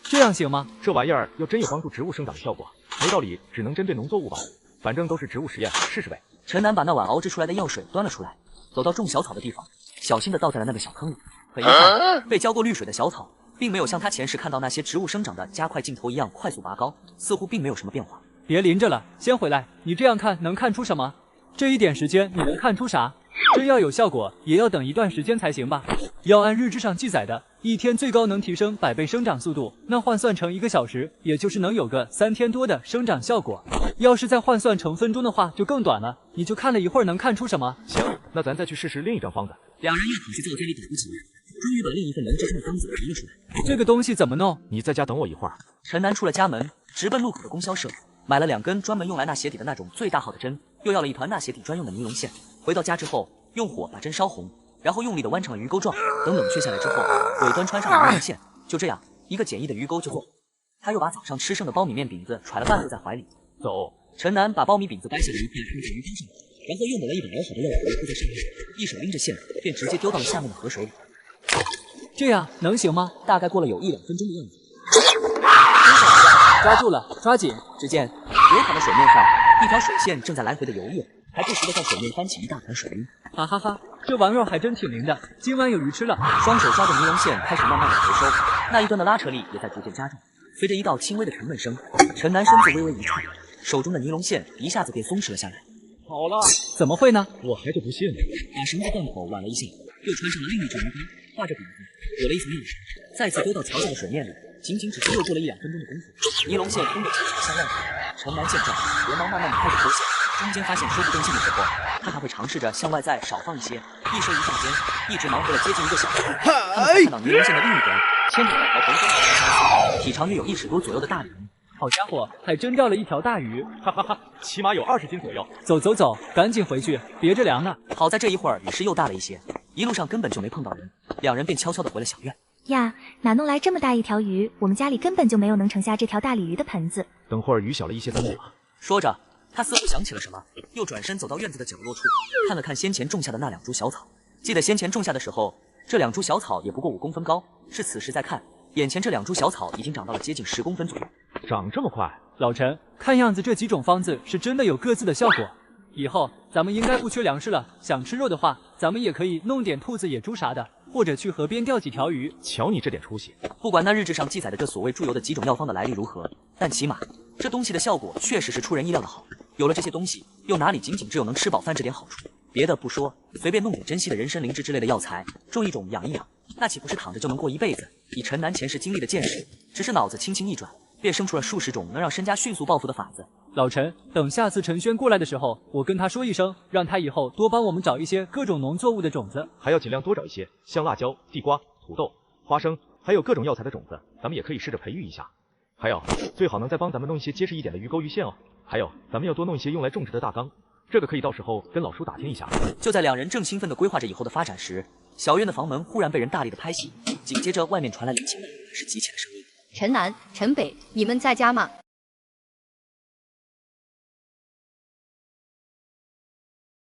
这样行吗？这玩意儿要真有帮助植物生长的效果，没道理只能针对农作物吧？反正都是植物实验，试试呗。陈南把那碗熬制出来的药水端了出来，走到种小草的地方，小心地倒在了那个小坑里。很遗憾，被浇过滤水的小草，并没有像他前世看到那些植物生长的加快镜头一样快速拔高，似乎并没有什么变化。别淋着了，先回来。你这样看能看出什么？这一点时间你能看出啥？真要有效果，也要等一段时间才行吧。要按日志上记载的，1天最高能提升100倍生长速度，那换算成1个小时，也就是能有个3天多的生长效果。要是再换算成分钟的话，就更短了。你就看了一会儿，能看出什么？行，那咱再去试试另一张方子。两人又跑去灶间里打不起来，终于把另一份能制成的方子提了出来。这个东西怎么弄？你在家等我一会儿。陈南出了家门，直奔路口的供销社，买了2根专门用来纳鞋底的那种最大号的针，又要了一团纳鞋底专用的尼龙线。回到家之后，用火把针烧红，然后用力的弯成了鱼钩状。等冷却下来之后，尾端穿上了尼龙线。就这样，一个简易的鱼钩就做。他又把早上吃剩的苞米面饼子揣了半路在怀里。走。陈南把苞米饼子掰下了一片放在鱼钩上，然后又抹了一把熬好的药糊铺在上面，一手拎着线，便直接丢到了下面的河水里。这样能行吗？大概过了有1、2分钟的样子。抓住了，抓紧！只见流淌的水面上，一条水线正在来回的游跃，还不时的在水面翻起一大团水晕。哈哈哈，这玩意儿还真挺灵的，今晚有鱼吃了。双手抓着尼龙线，开始慢慢的回收，那一端的拉扯力也在逐渐加重。随着一道轻微的沉闷声，陈南身子微微一颤，手中的尼龙线一下子便松弛了下来。好了，怎么会呢？我还就不信了。把绳子断口挽了一下，又穿上了另一只鱼竿，画着饼子，裹了一层药水，再次丢到桥下的水面里。仅仅只是又过了1、2分钟的功夫，尼龙线通过起水向外跑。陈南见状，连忙慢慢的开始脱线，中间发现收不动线的时候，他还会尝试着向外再少放一些。一收一放间，一直忙活了接近1个小时，他们才看到尼龙线的另一端牵着2条红棕色的体长约有1尺多左右的大鲤鱼。好家伙，还真钓了一条大鱼，哈哈哈，起码有20斤左右。走，赶紧回去，别着凉了。好在这一会儿雨势又大了一些，一路上根本就没碰到人，两人便悄悄地回了小院。呀，哪弄来这么大一条鱼？我们家里根本就没有能盛下这条大鲤鱼的盆子。等会儿雨小了一些再弄吧。说着，他似乎想起了什么，又转身走到院子的角落处，看了看先前种下的那2株小草。记得先前种下的时候，这2株小草也不过5公分高，是此时再看，眼前这2株小草已经长到了接近10公分左右。长这么快？老陈，看样子这几种方子是真的有各自的效果。以后咱们应该不缺粮食了，想吃肉的话，咱们也可以弄点兔子、野猪啥的，或者去河边钓几条鱼。瞧你这点出息！不管那日志上记载的这所谓注油的几种药方的来历如何，但起码这东西的效果确实是出人意料的好。有了这些东西，又哪里仅仅只有能吃饱饭这点好处？别的不说，随便弄点珍稀的人参灵芝之类的药材，种一种养一养，那岂不是躺着就能过一辈子？以陈南前世经历的见识，只是脑子轻轻一转，便生出了数十种能让身家迅速暴富的法子。老陈，等下次陈轩过来的时候，我跟他说一声，让他以后多帮我们找一些各种农作物的种子，还要尽量多找一些，像辣椒、地瓜、土豆、花生，还有各种药材的种子，咱们也可以试着培育一下。还有，最好能再帮咱们弄一些结实一点的鱼钩鱼线哦。还有，咱们要多弄一些用来种植的大缸，这个可以到时候跟老叔打听一下。就在两人正兴奋地规划着以后的发展时，小院的房门忽然被人大力的拍醒，紧接着外面传来林清的是急切的声音：“陈南、陈北，你们在家吗？